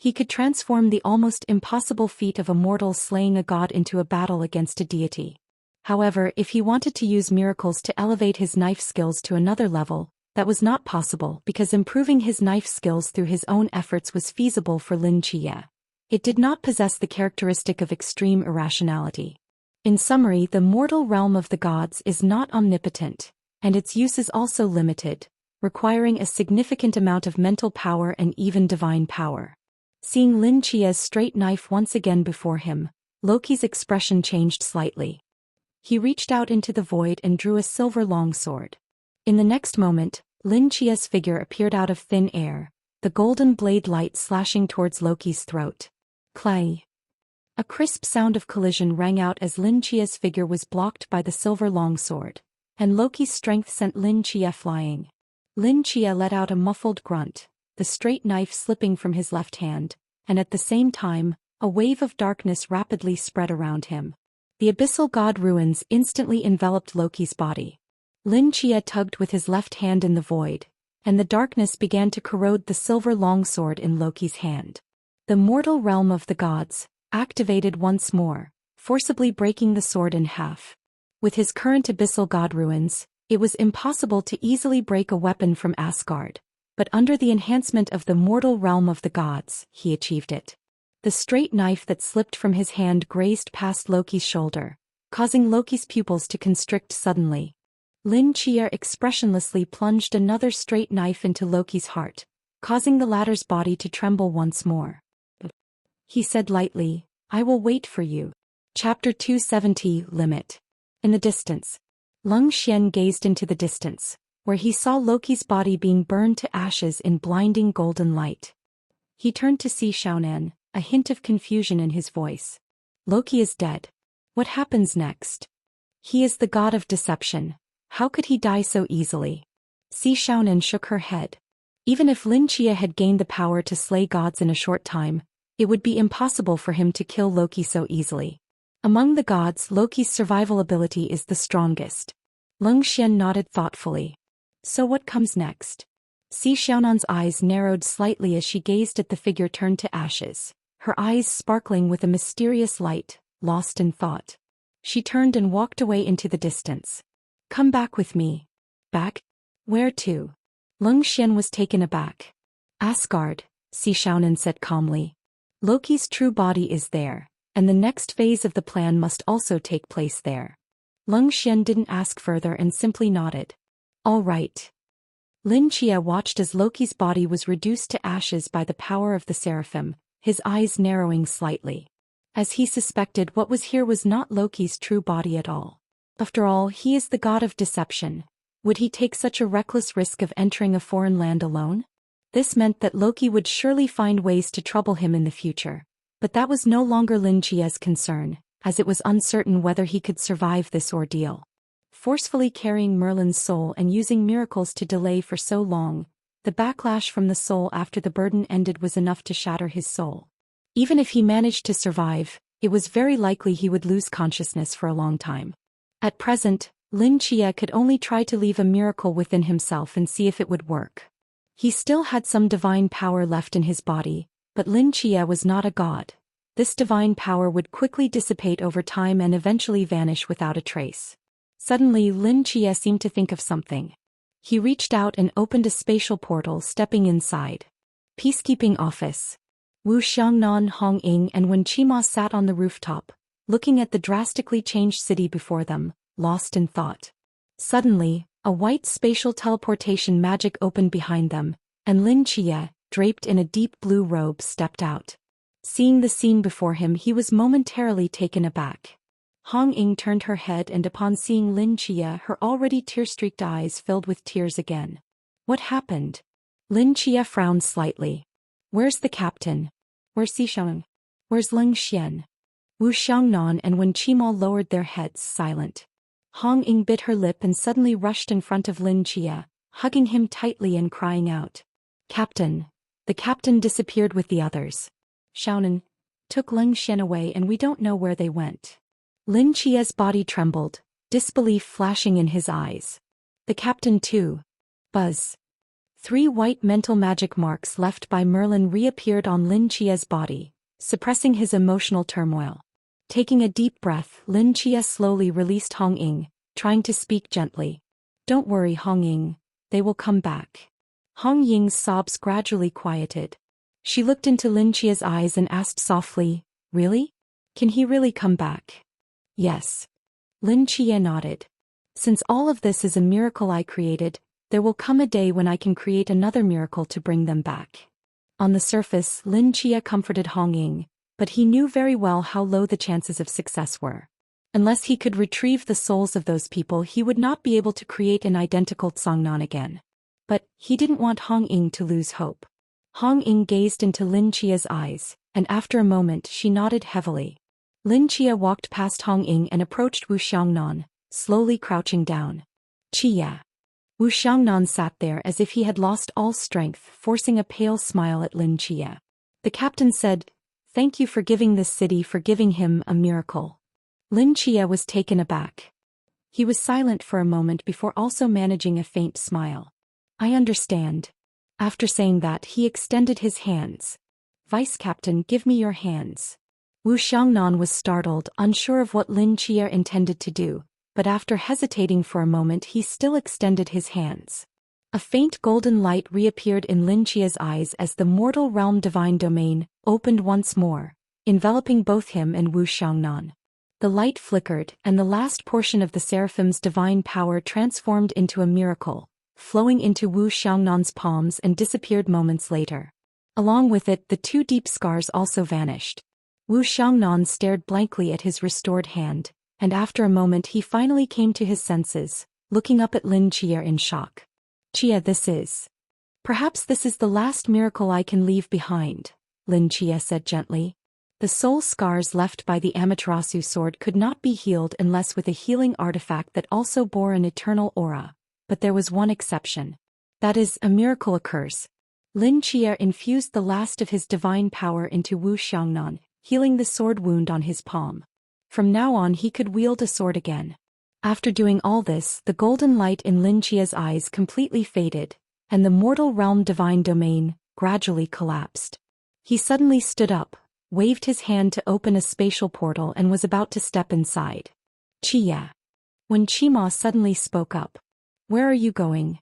He could transform the almost impossible feat of a mortal slaying a god into a battle against a deity. However, if he wanted to use miracles to elevate his knife skills to another level, that was not possible because improving his knife skills through his own efforts was feasible for Lin Chia. It did not possess the characteristic of extreme irrationality. In summary, the mortal realm of the gods is not omnipotent, and its use is also limited, requiring a significant amount of mental power and even divine power. Seeing Lin Chia's straight knife once again before him, Loki's expression changed slightly. He reached out into the void and drew a silver longsword. In the next moment, Lin Chia's figure appeared out of thin air, the golden blade light slashing towards Loki's throat. Clay. A crisp sound of collision rang out as Lin Chia's figure was blocked by the silver longsword, and Loki's strength sent Lin Chia flying. Lin Chia let out a muffled grunt, the straight knife slipping from his left hand, and at the same time, a wave of darkness rapidly spread around him. The abyssal god ruins instantly enveloped Loki's body. Lin Chia tugged with his left hand in the void, and the darkness began to corrode the silver longsword in Loki's hand. The mortal realm of the gods activated once more, forcibly breaking the sword in half. With his current abyssal god ruins, it was impossible to easily break a weapon from Asgard, but under the enhancement of the mortal realm of the gods, he achieved it. The straight knife that slipped from his hand grazed past Loki's shoulder, causing Loki's pupils to constrict suddenly. Lin Chia expressionlessly plunged another straight knife into Loki's heart, causing the latter's body to tremble once more. He said lightly, "I will wait for you." Chapter 270 Limit. In the distance, Lung Xian gazed into the distance, where he saw Loki's body being burned to ashes in blinding golden light. He turned to see Xiaonan, a hint of confusion in his voice. Loki is dead. What happens next? He is the god of deception. How could he die so easily? Si Xiaonan shook her head. Even if Lin Chia had gained the power to slay gods in a short time, it would be impossible for him to kill Loki so easily. Among the gods, Loki's survival ability is the strongest. Lung Xian nodded thoughtfully. So what comes next? Si Xiaonan's eyes narrowed slightly as she gazed at the figure turned to ashes, her eyes sparkling with a mysterious light, lost in thought. She turned and walked away into the distance. Come back with me. Back? Where to? Lung Xian was taken aback. Asgard, Si Xiaonan said calmly. Loki's true body is there, and the next phase of the plan must also take place there. Lung Xian didn't ask further and simply nodded. All right. Lin Chia watched as Loki's body was reduced to ashes by the power of the seraphim, his eyes narrowing slightly. As he suspected, what was here was not Loki's true body at all. After all, he is the god of deception. Would he take such a reckless risk of entering a foreign land alone? This meant that Loki would surely find ways to trouble him in the future. But that was no longer Lin Chia's concern, as it was uncertain whether he could survive this ordeal. Forcefully carrying Merlin's soul and using miracles to delay for so long, the backlash from the soul after the burden ended was enough to shatter his soul. Even if he managed to survive, it was very likely he would lose consciousness for a long time. At present, Lin Chia could only try to leave a miracle within himself and see if it would work. He still had some divine power left in his body, but Lin Chia was not a god. This divine power would quickly dissipate over time and eventually vanish without a trace. Suddenly, Lin Chia seemed to think of something. He reached out and opened a spatial portal, stepping inside. Peacekeeping office. Wu Xiangnan, Hong Ying and Wen Qima sat on the rooftop, looking at the drastically changed city before them, lost in thought. Suddenly, a white spatial teleportation magic opened behind them, and Lin Chia, draped in a deep blue robe, stepped out. Seeing the scene before him, he was momentarily taken aback. Hong Ying turned her head, and upon seeing Lin Chia, her already tear-streaked eyes filled with tears again. What happened? Lin Chia frowned slightly. Where's the captain? Where's Xisheng? Where's Lin Xian? Wu Xiangnan and Wen Qima lowered their heads, silent. Hong Ying bit her lip and suddenly rushed in front of Lin Chia, hugging him tightly and crying out. Captain! The captain disappeared with the others. Xiaonan took Lin Xian away and we don't know where they went. Lin Chia's body trembled, disbelief flashing in his eyes. The captain too. Buzz. 3 white mental magic marks left by Merlin reappeared on Lin Chia's body, suppressing his emotional turmoil. Taking a deep breath, Lin Chia slowly released Hong Ying, trying to speak gently. Don't worry, Hong Ying, they will come back. Hong Ying's sobs gradually quieted. She looked into Lin Chia's eyes and asked softly, Really? Can he really come back? Yes. Lin Chia nodded. Since all of this is a miracle I created, there will come a day when I can create another miracle to bring them back. On the surface, Lin Chia comforted Hong Ying, but he knew very well how low the chances of success were. Unless he could retrieve the souls of those people, he would not be able to create an identical Tsangnan again. But he didn't want Hong Ying to lose hope. Hong Ying gazed into Lin Chia's eyes, and after a moment she nodded heavily. Lin Chia walked past Hong Ying and approached Wu Xiangnan, slowly crouching down. Chia. Wu Xiangnan sat there as if he had lost all strength, forcing a pale smile at Lin Chia. The captain said, "Thank you for giving this city, for giving him a miracle." Lin Chia was taken aback. He was silent for a moment before also managing a faint smile. "I understand." After saying that, he extended his hands. "Vice Captain, give me your hands." Wu Xiangnan was startled, unsure of what Lin Chia intended to do, but after hesitating for a moment he still extended his hands. A faint golden light reappeared in Lin Chia's eyes as the mortal realm divine domain opened once more, enveloping both him and Wu Xiangnan. The light flickered, and the last portion of the seraphim's divine power transformed into a miracle, flowing into Wu Xiangnan's palms and disappeared moments later. Along with it, the two deep scars also vanished. Wu Xiangnan stared blankly at his restored hand, and after a moment he finally came to his senses, looking up at Lin Chia in shock. "Chia, perhaps this is the last miracle I can leave behind," Lin Chia said gently. The soul scars left by the Amaterasu sword could not be healed unless with a healing artifact that also bore an eternal aura, but there was one exception. That is, a miracle occurs. Lin Chia infused the last of his divine power into Wu Xiangnan, healing the sword wound on his palm. From now on he could wield a sword again. After doing all this, the golden light in Lin Chia's eyes completely faded, and the mortal realm divine domain gradually collapsed. He suddenly stood up, waved his hand to open a spatial portal and was about to step inside. "Chia." When Chima suddenly spoke up. "Where are you going?"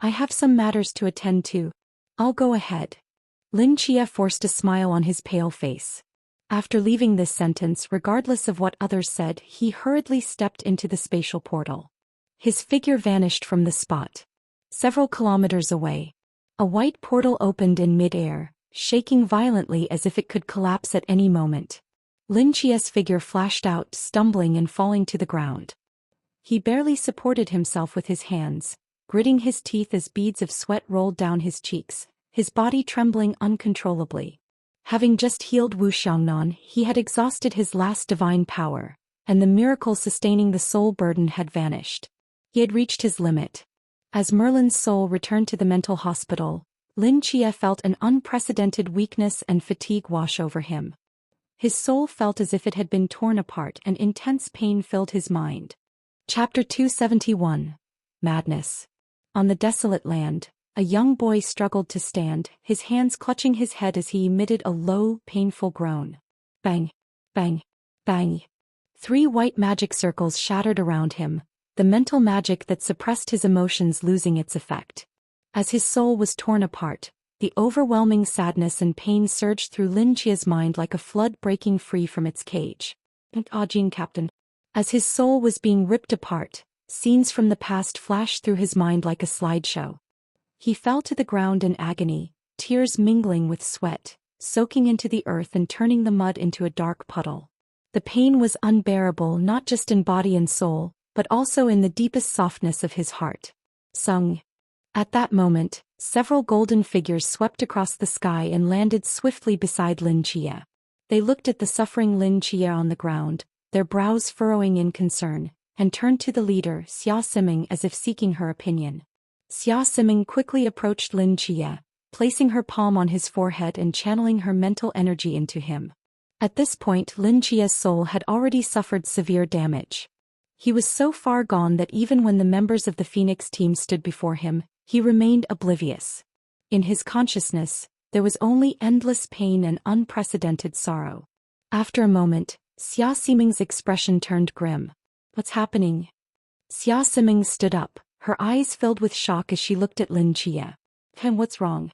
"I have some matters to attend to." "I'll go ahead." Lin Chia forced a smile on his pale face. After leaving this sentence, regardless of what others said, he hurriedly stepped into the spatial portal. His figure vanished from the spot. Several kilometers away, a white portal opened in mid-air, shaking violently as if it could collapse at any moment. Lin Chia's figure flashed out, stumbling and falling to the ground. He barely supported himself with his hands, gritting his teeth as beads of sweat rolled down his cheeks, his body trembling uncontrollably. Having just healed Wu Xiangnan, he had exhausted his last divine power, and the miracle sustaining the soul burden had vanished. He had reached his limit. As Merlin's soul returned to the mental hospital, Lin Chia felt an unprecedented weakness and fatigue wash over him. His soul felt as if it had been torn apart, and intense pain filled his mind. Chapter 271. Madness. On the desolate land, a young boy struggled to stand, his hands clutching his head as he emitted a low, painful groan. Bang! Bang! Bang! 3 white magic circles shattered around him, the mental magic that suppressed his emotions losing its effect. As his soul was torn apart, the overwhelming sadness and pain surged through Lin Chia's mind like a flood breaking free from its cage. Ajin Captain. As his soul was being ripped apart, scenes from the past flashed through his mind like a slideshow. He fell to the ground in agony, tears mingling with sweat, soaking into the earth and turning the mud into a dark puddle. The pain was unbearable not just in body and soul, but also in the deepest softness of his heart. Sung. At that moment, several golden figures swept across the sky and landed swiftly beside Lin Chia. They looked at the suffering Lin Chia on the ground, their brows furrowing in concern, and turned to the leader, Xia Siming, as if seeking her opinion. Xia Siming quickly approached Lin Chia, placing her palm on his forehead and channeling her mental energy into him. At this point, Lin Chia's soul had already suffered severe damage. He was so far gone that even when the members of the Phoenix team stood before him, he remained oblivious. In his consciousness, there was only endless pain and unprecedented sorrow. After a moment, Xia Siming's expression turned grim. "What's happening?" Xia Siming stood up, her eyes filled with shock as she looked at Lin Chia. "And what's wrong?"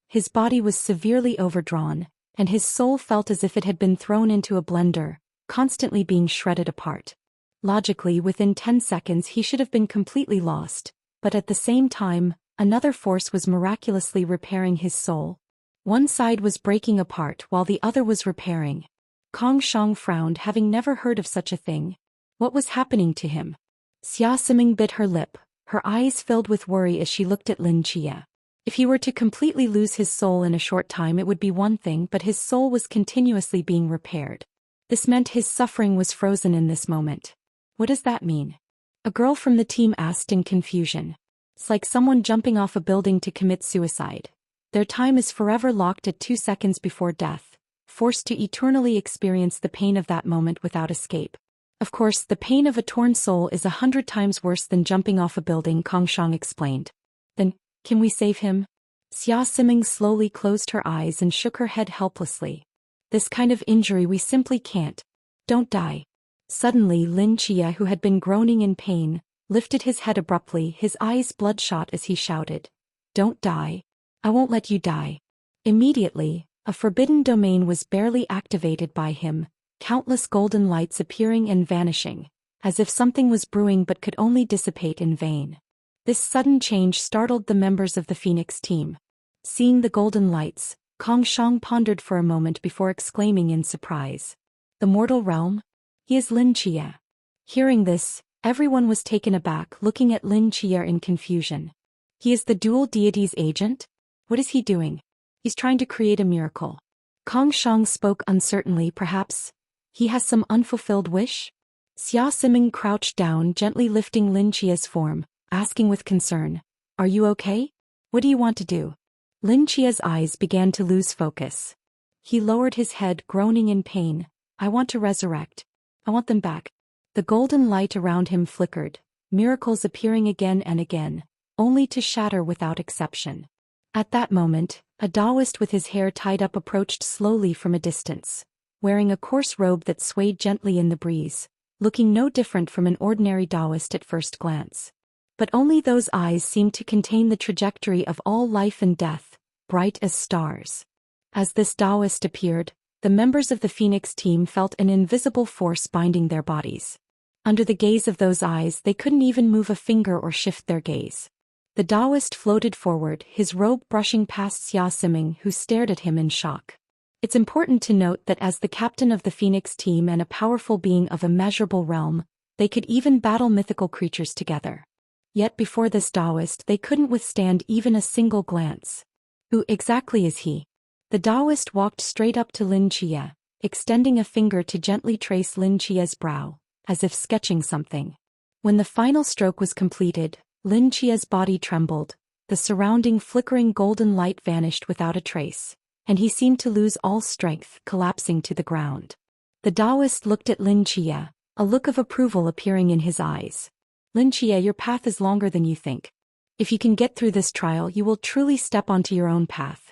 His body was severely overdrawn, and his soul felt as if it had been thrown into a blender, constantly being shredded apart. Logically, within 10 seconds he should have been completely lost, but at the same time, another force was miraculously repairing his soul. One side was breaking apart while the other was repairing. Kong Shang frowned, having never heard of such a thing. What was happening to him? Xia Siming bit her lip, her eyes filled with worry as she looked at Lin Chia. If he were to completely lose his soul in a short time it would be one thing, but his soul was continuously being repaired. This meant his suffering was frozen in this moment. What does that mean? A girl from the team asked in confusion. It's like someone jumping off a building to commit suicide. Their time is forever locked at 2 seconds before death, forced to eternally experience the pain of that moment without escape. Of course, the pain of a torn soul is 100 times worse than jumping off a building, Kang Shang explained. Then, can we save him? Xia Siming slowly closed her eyes and shook her head helplessly. This kind of injury we simply can't. Don't die. Suddenly Lin Chia, who had been groaning in pain, lifted his head abruptly, his eyes bloodshot as he shouted. Don't die. I won't let you die. Immediately, a forbidden domain was barely activated by him, countless golden lights appearing and vanishing, as if something was brewing but could only dissipate in vain. This sudden change startled the members of the Phoenix team. Seeing the golden lights, Kang Shang pondered for a moment before exclaiming in surprise. The mortal realm? He is Lin Chia. Hearing this, everyone was taken aback, looking at Lin Chia in confusion. He is the dual deity's agent? What is he doing? He's trying to create a miracle. Kang Shang spoke uncertainly. Perhaps he has some unfulfilled wish? Xia Siming crouched down, gently lifting Lin Chia's form, asking with concern, Are you okay? What do you want to do? Lin Chia's eyes began to lose focus. He lowered his head, groaning in pain. I want to resurrect. I want them back. The golden light around him flickered, miracles appearing again and again, only to shatter without exception. At that moment, a Taoist with his hair tied up approached slowly from a distance, wearing a coarse robe that swayed gently in the breeze, looking no different from an ordinary Taoist at first glance. But only those eyes seemed to contain the trajectory of all life and death, bright as stars. As this Taoist appeared, the members of the Phoenix team felt an invisible force binding their bodies. Under the gaze of those eyes they couldn't even move a finger or shift their gaze. The Taoist floated forward, his robe brushing past Xia Siming, who stared at him in shock. It's important to note that as the captain of the Phoenix team and a powerful being of immeasurable realm, they could even battle mythical creatures together. Yet before this Taoist they couldn't withstand even a single glance. Who exactly is he? The Taoist walked straight up to Lin Chia, extending a finger to gently trace Lin Chia's brow, as if sketching something. When the final stroke was completed, Lin Chia's body trembled, the surrounding flickering golden light vanished without a trace, and he seemed to lose all strength, collapsing to the ground. The Taoist looked at Lin Chia, a look of approval appearing in his eyes. Lin Chia, your path is longer than you think. If you can get through this trial you will truly step onto your own path.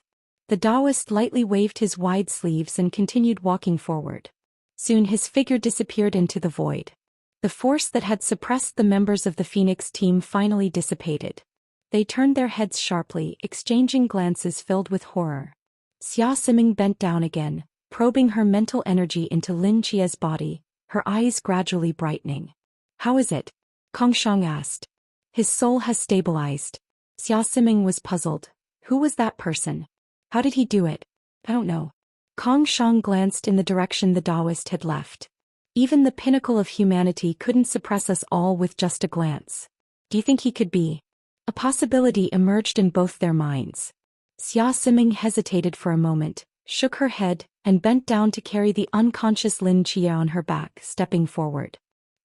The Taoist lightly waved his wide sleeves and continued walking forward. Soon his figure disappeared into the void. The force that had suppressed the members of the Phoenix team finally dissipated. They turned their heads sharply, exchanging glances filled with horror. Xia Siming bent down again, probing her mental energy into Lin Chia's body, her eyes gradually brightening. How is it? Kang Shang asked. His soul has stabilized. Xia Siming was puzzled. Who was that person? How did he do it? I don't know. Kang Shang glanced in the direction the Taoist had left. Even the pinnacle of humanity couldn't suppress us all with just a glance. Do you think he could be? A possibility emerged in both their minds. Xia Siming hesitated for a moment, shook her head, and bent down to carry the unconscious Lin Chia on her back, stepping forward.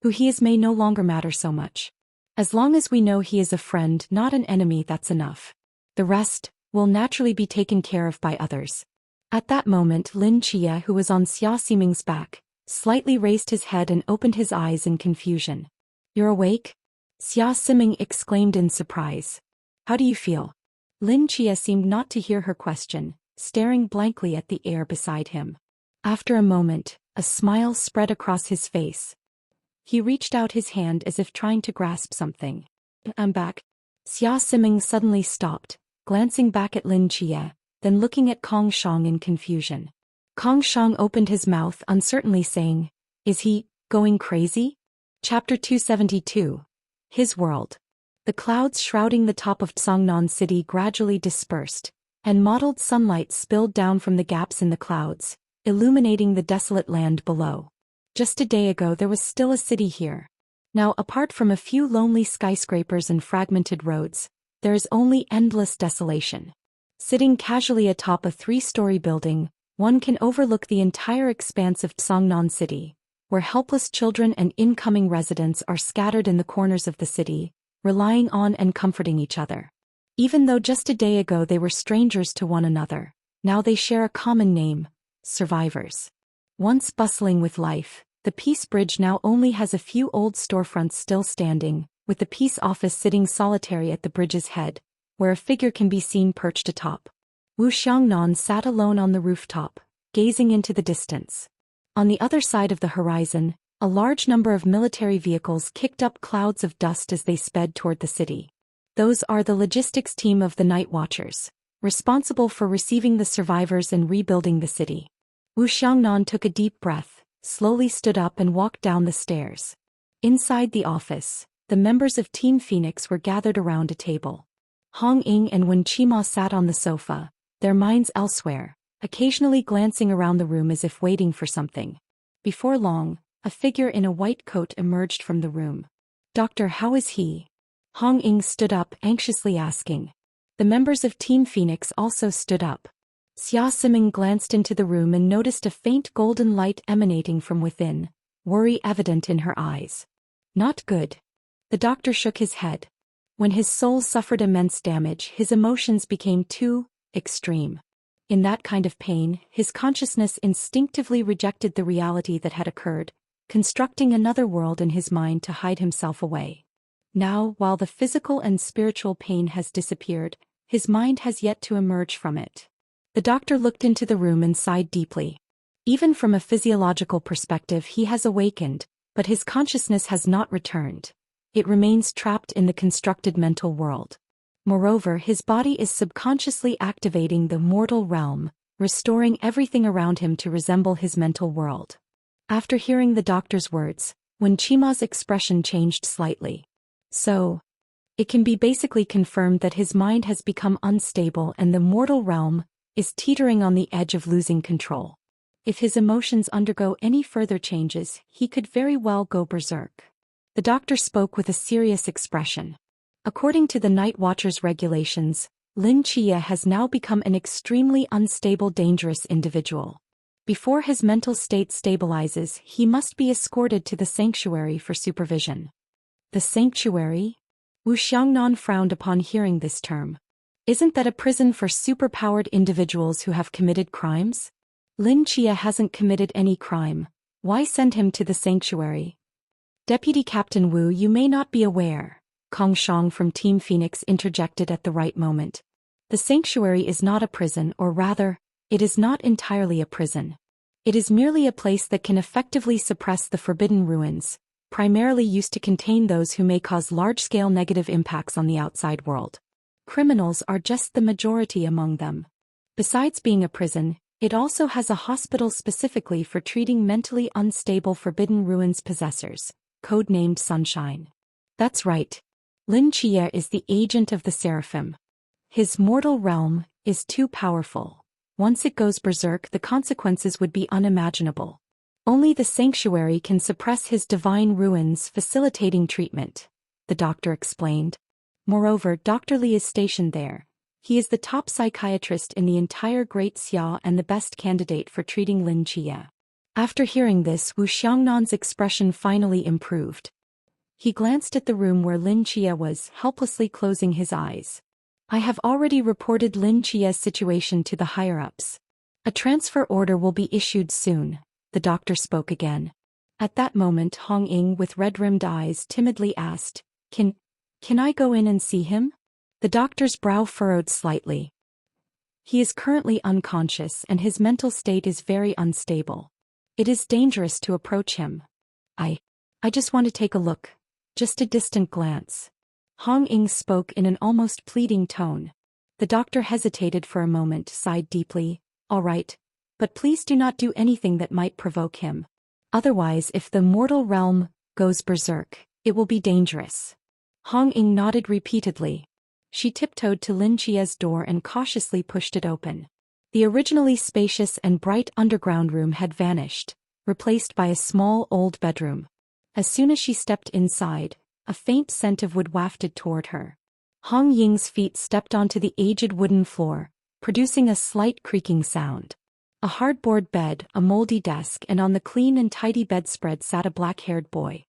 Who he is may no longer matter so much. As long as we know he is a friend, not an enemy, that's enough. The rest will naturally be taken care of by others. At that moment Lin Chia, who was on Xia Siming's back, slightly raised his head and opened his eyes in confusion. You're awake? Xia Siming exclaimed in surprise. How do you feel? Lin Chia seemed not to hear her question, staring blankly at the air beside him. After a moment, a smile spread across his face. He reached out his hand as if trying to grasp something. I'm back. Xia Siming suddenly stopped, glancing back at Lin Chia, then looking at Kang Shang in confusion. Kang Shang opened his mouth uncertainly, saying, Is he going crazy? Chapter 272. His World. The clouds shrouding the top of Tsangnan City gradually dispersed, and mottled sunlight spilled down from the gaps in the clouds, illuminating the desolate land below. Just a day ago there was still a city here. Now, apart from a few lonely skyscrapers and fragmented roads, There is only endless desolation. Sitting casually atop a 3-story building, one can overlook the entire expanse of Seongnan City, where helpless children and incoming residents are scattered in the corners of the city, relying on and comforting each other. Even though just a day ago they were strangers to one another, now they share a common name: survivors. Once bustling with life, the Peace Bridge now only has a few old storefronts still standing, with the peace office sitting solitary at the bridge's head, where a figure can be seen perched atop. Wu Xiangnan sat alone on the rooftop, gazing into the distance. On the other side of the horizon, a large number of military vehicles kicked up clouds of dust as they sped toward the city. Those are the logistics team of the Night Watchers, responsible for receiving the survivors and rebuilding the city. Wu Xiangnan took a deep breath, slowly stood up and walked down the stairs. Inside the office, the members of Team Phoenix were gathered around a table. Hong Ying and Wen Qima sat on the sofa, their minds elsewhere, occasionally glancing around the room as if waiting for something. Before long, a figure in a white coat emerged from the room. "Doctor, how is he?" Hong Ying stood up, anxiously asking. The members of Team Phoenix also stood up. Xia Siming glanced into the room and noticed a faint golden light emanating from within, worry evident in her eyes. "Not good." The doctor shook his head. When his soul suffered immense damage, his emotions became too extreme. In that kind of pain, his consciousness instinctively rejected the reality that had occurred, constructing another world in his mind to hide himself away. Now, while the physical and spiritual pain has disappeared, his mind has yet to emerge from it. The doctor looked into the room and sighed deeply. Even from a physiological perspective, he has awakened, but his consciousness has not returned. It remains trapped in the constructed mental world. Moreover, his body is subconsciously activating the mortal realm, restoring everything around him to resemble his mental world. After hearing the doctor's words, Wen Qima's expression changed slightly. So, it can be basically confirmed that his mind has become unstable and the mortal realm is teetering on the edge of losing control. If his emotions undergo any further changes, he could very well go berserk. The doctor spoke with a serious expression. According to the Night Watchers regulations, Lin Chia has now become an extremely unstable, dangerous individual. Before his mental state stabilizes, he must be escorted to the sanctuary for supervision. The sanctuary? Wu Xiangnan frowned upon hearing this term. Isn't that a prison for superpowered individuals who have committed crimes? Lin Chia hasn't committed any crime. Why send him to the sanctuary? Deputy Captain Wu, you may not be aware, Kong Shang from Team Phoenix interjected at the right moment. The sanctuary is not a prison, or rather, it is not entirely a prison. It is merely a place that can effectively suppress the forbidden ruins, primarily used to contain those who may cause large-scale negative impacts on the outside world. Criminals are just the majority among them. Besides being a prison, it also has a hospital specifically for treating mentally unstable forbidden ruins possessors, codenamed Sunshine. That's right. Lin Chia is the agent of the Seraphim. His mortal realm is too powerful. Once it goes berserk, the consequences would be unimaginable. Only the sanctuary can suppress his divine ruins, facilitating treatment, the doctor explained. Moreover, Dr. Li is stationed there. He is the top psychiatrist in the entire Great Xia and the best candidate for treating Lin Chia. After hearing this, Wu Xiangnan's expression finally improved. He glanced at the room where Lin Chia was, helplessly closing his eyes. I have already reported Lin Chia's situation to the higher-ups. A transfer order will be issued soon, the doctor spoke again. At that moment, Hong Ying, with red-rimmed eyes, timidly asked, Can I go in and see him? The doctor's brow furrowed slightly. He is currently unconscious and his mental state is very unstable. It is dangerous to approach him. I just want to take a look. Just a distant glance. Hong Ying spoke in an almost pleading tone. The doctor hesitated for a moment, sighed deeply. All right, but please do not do anything that might provoke him. Otherwise, if the mortal realm goes berserk, it will be dangerous. Hong Ying nodded repeatedly. She tiptoed to Lin Chia's door and cautiously pushed it open. The originally spacious and bright underground room had vanished, replaced by a small old bedroom. As soon as she stepped inside, a faint scent of wood wafted toward her. Hong Ying's feet stepped onto the aged wooden floor, producing a slight creaking sound. A hardboard bed, a moldy desk, and on the clean and tidy bedspread sat a black-haired boy.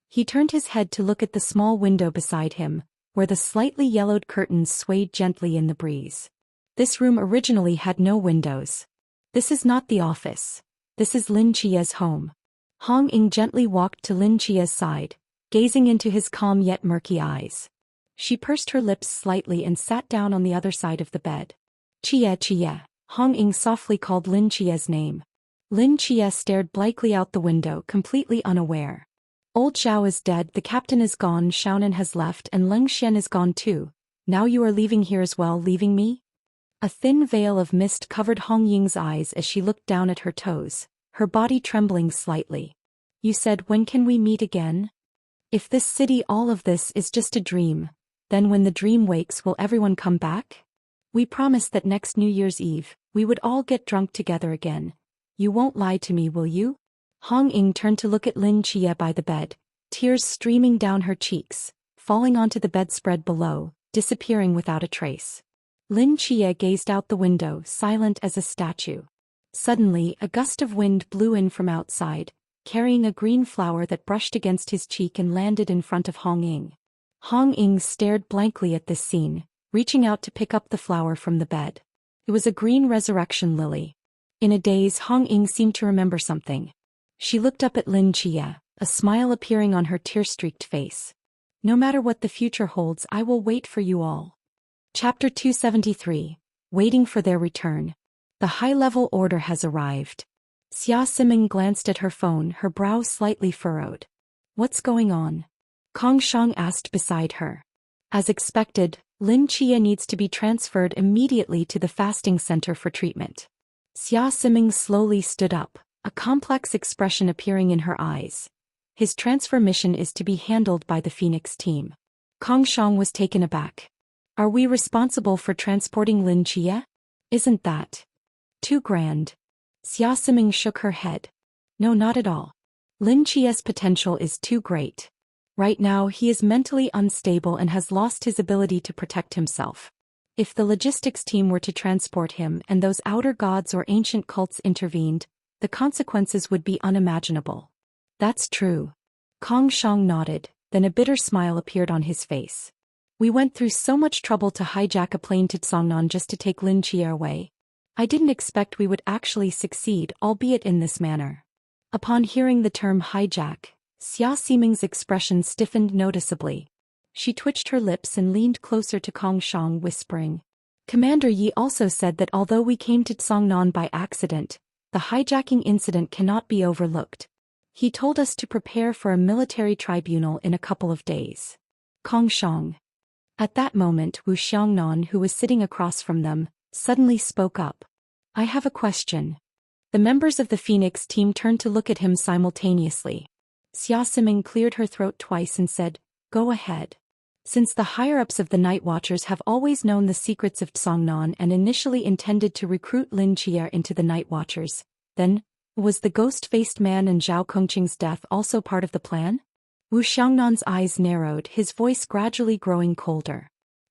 He turned his head to look at the small window beside him, where the slightly yellowed curtains swayed gently in the breeze. This room originally had no windows. This is not the office. This is Lin Chia's home. Hong Ying gently walked to Lin Chia's side, gazing into his calm yet murky eyes. She pursed her lips slightly and sat down on the other side of the bed. Chia, Chia. Hong Ying softly called Lin Chia's name. Lin Chia stared blankly out the window, completely unaware. Old Zhao is dead, the captain is gone, Xiaonan has left, and Leng Xian is gone too. Now you are leaving here as well, leaving me? A thin veil of mist covered Hong Ying's eyes as she looked down at her toes, her body trembling slightly. You said, when can we meet again? If this city, all of this, is just a dream, then when the dream wakes, will everyone come back? We promised that next New Year's Eve, we would all get drunk together again. You won't lie to me, will you? Hong Ying turned to look at Lin Chia by the bed, tears streaming down her cheeks, falling onto the bedspread below, disappearing without a trace. Lin Chia gazed out the window, silent as a statue. Suddenly, a gust of wind blew in from outside, carrying a green flower that brushed against his cheek and landed in front of Hong Ying. Hong Ying stared blankly at this scene, reaching out to pick up the flower from the bed. It was a green resurrection lily. In a daze, Hong Ying seemed to remember something. She looked up at Lin Chia, a smile appearing on her tear-streaked face. No matter what the future holds, I will wait for you all. Chapter 273. Waiting for their return. The high-level order has arrived. Xia Siming glanced at her phone, her brow slightly furrowed. What's going on? Kong Shang asked beside her. As expected, Lin Chia needs to be transferred immediately to the fasting center for treatment. Xia Siming slowly stood up, a complex expression appearing in her eyes. His transfer mission is to be handled by the Phoenix team. Kong Shang was taken aback. Are we responsible for transporting Lin Chia? Isn't that too grand? Xia Siming shook her head. No, not at all. Lin Chia's potential is too great. Right now he is mentally unstable and has lost his ability to protect himself. If the logistics team were to transport him and those outer gods or ancient cults intervened, the consequences would be unimaginable. That's true. Kong Shang nodded, then a bitter smile appeared on his face. We went through so much trouble to hijack a plane to Tsongnan just to take Lin Chia away. I didn't expect we would actually succeed, albeit in this manner. Upon hearing the term hijack, Xia Siming's expression stiffened noticeably. She twitched her lips and leaned closer to Kong Shang, whispering. Commander Yi also said that although we came to Tsongnan by accident, the hijacking incident cannot be overlooked. He told us to prepare for a military tribunal in a couple of days. Kong Shang. At that moment, Wu Xiangnan, who was sitting across from them, suddenly spoke up. I have a question. The members of the Phoenix team turned to look at him simultaneously. Xia Siming cleared her throat twice and said, Go ahead. Since the higher-ups of the Night Watchers have always known the secrets of Tsongnan and initially intended to recruit Lin Chia into the Night Watchers, then, was the ghost-faced man and Zhao Kongqing's death also part of the plan? Wu Xiangnan's eyes narrowed, his voice gradually growing colder.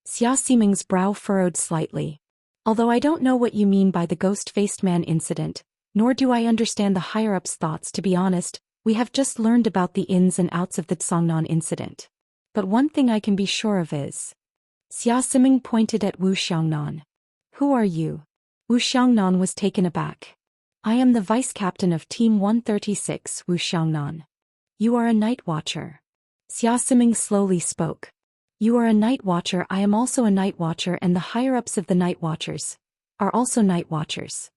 Xia Siming's brow furrowed slightly. Although I don't know what you mean by the ghost-faced man incident, nor do I understand the higher-ups' thoughts, to be honest, we have just learned about the ins and outs of the Tsongnan incident. But one thing I can be sure of is. Xia Siming pointed at Wu Xiangnan. Who are you? Wu Xiangnan was taken aback. I am the vice-captain of Team 136, Wu Xiangnan. You are a night watcher. Xia Siming slowly spoke. You are a night watcher, I am also a night watcher, and the higher-ups of the night watchers are also night watchers.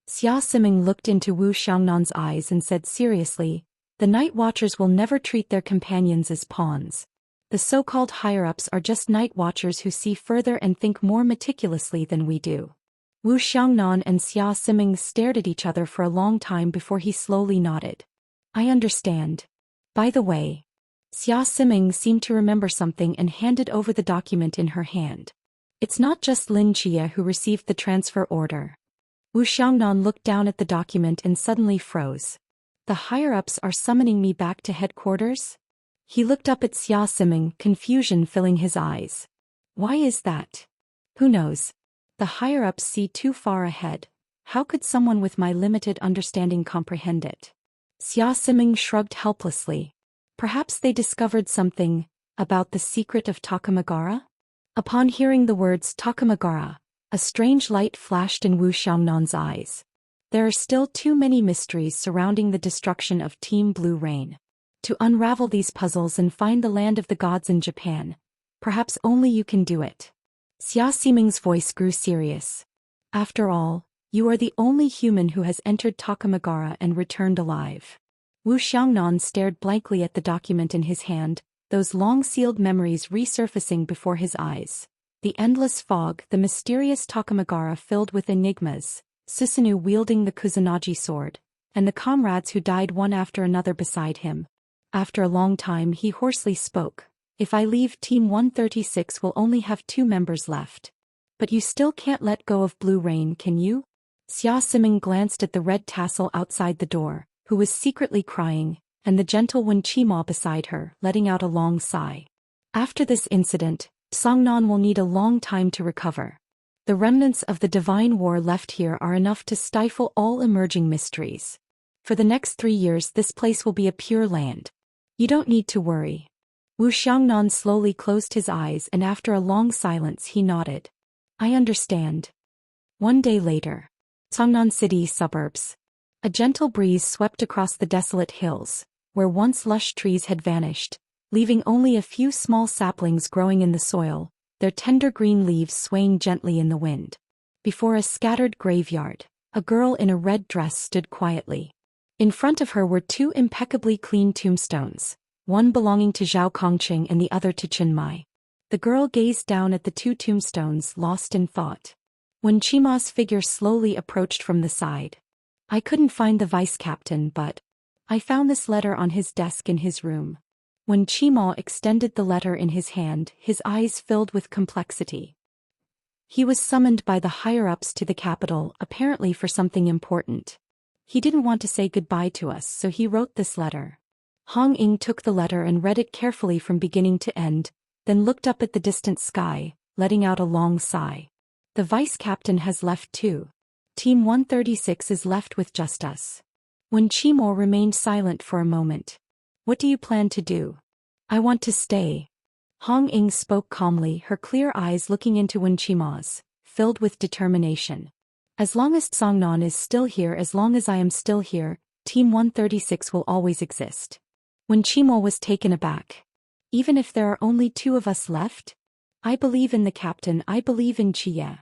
Xia Siming looked into Wu Xiangnan's eyes and said seriously, the night watchers will never treat their companions as pawns. The so-called higher-ups are just night watchers who see further and think more meticulously than we do. Wu Xiangnan and Xia Siming stared at each other for a long time before he slowly nodded. I understand. By the way, Xia Siming seemed to remember something and handed over the document in her hand. It's not just Lin Chia who received the transfer order. Wu Xiangnan looked down at the document and suddenly froze. The higher-ups are summoning me back to headquarters? He looked up at Xia Siming, confusion filling his eyes. Why is that? Who knows? The higher-ups see too far ahead. How could someone with my limited understanding comprehend it? Xia Siming shrugged helplessly. Perhaps they discovered something about the secret of Takamagara? Upon hearing the words Takamagara, a strange light flashed in Wu Xiangnan's eyes. There are still too many mysteries surrounding the destruction of Team Blue Rain. To unravel these puzzles and find the land of the gods in Japan, perhaps only you can do it. Xia Siming's voice grew serious. After all, you are the only human who has entered Takamagara and returned alive. Wu Xiangnan stared blankly at the document in his hand, those long-sealed memories resurfacing before his eyes. The endless fog, the mysterious Takamagara filled with enigmas, Susanoo wielding the Kusanagi sword, and the comrades who died one after another beside him. After a long time he hoarsely spoke. If I leave, Team 136 will only have 2 members left. But you still can't let go of Blue Rain, can you? Xia Siming glanced at the red tassel outside the door, who was secretly crying, and the gentle Wen Qima beside her, letting out a long sigh. After this incident, Songnan will need a long time to recover. The remnants of the divine war left here are enough to stifle all emerging mysteries. For the next 3 years this place will be a pure land. You don't need to worry. Wu Xiangnan slowly closed his eyes and after a long silence he nodded. I understand. One day later. Songnan City suburbs. A gentle breeze swept across the desolate hills, where once lush trees had vanished, leaving only a few small saplings growing in the soil, their tender green leaves swaying gently in the wind. Before a scattered graveyard, a girl in a red dress stood quietly. In front of her were 2 impeccably clean tombstones, one belonging to Zhao Kongqing and the other to Chinmai. The girl gazed down at the 2 tombstones, lost in thought. When Chima's figure slowly approached from the side. I couldn't find the vice-captain, but I found this letter on his desk in his room. When Chima extended the letter in his hand, his eyes filled with complexity. He was summoned by the higher-ups to the capital, apparently for something important. He didn't want to say goodbye to us, so he wrote this letter. Hong Ying took the letter and read it carefully from beginning to end, then looked up at the distant sky, letting out a long sigh. The vice-captain has left too. Team 136 is left with just us. When Chimo remained silent for a moment. What do you plan to do? I want to stay. Hong Ying spoke calmly, her clear eyes looking into Wen Chima's, filled with determination. As long as Songnan is still here, as long as I am still here, Team 136 will always exist. When Chimo was taken aback. Even if there are only 2 of us left? I believe in the captain, I believe in Chiye.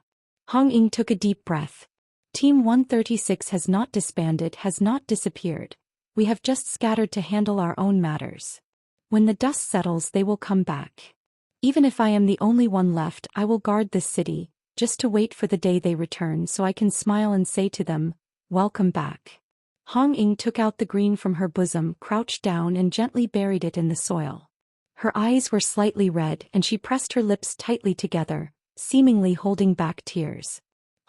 Hong Ying took a deep breath. Team 136 has not disbanded, has not disappeared. We have just scattered to handle our own matters. When the dust settles they will come back. Even if I am the only one left, I will guard this city, just to wait for the day they return so I can smile and say to them, welcome back. Hong Ying took out the green from her bosom, crouched down and gently buried it in the soil. Her eyes were slightly red and she pressed her lips tightly together, seemingly holding back tears.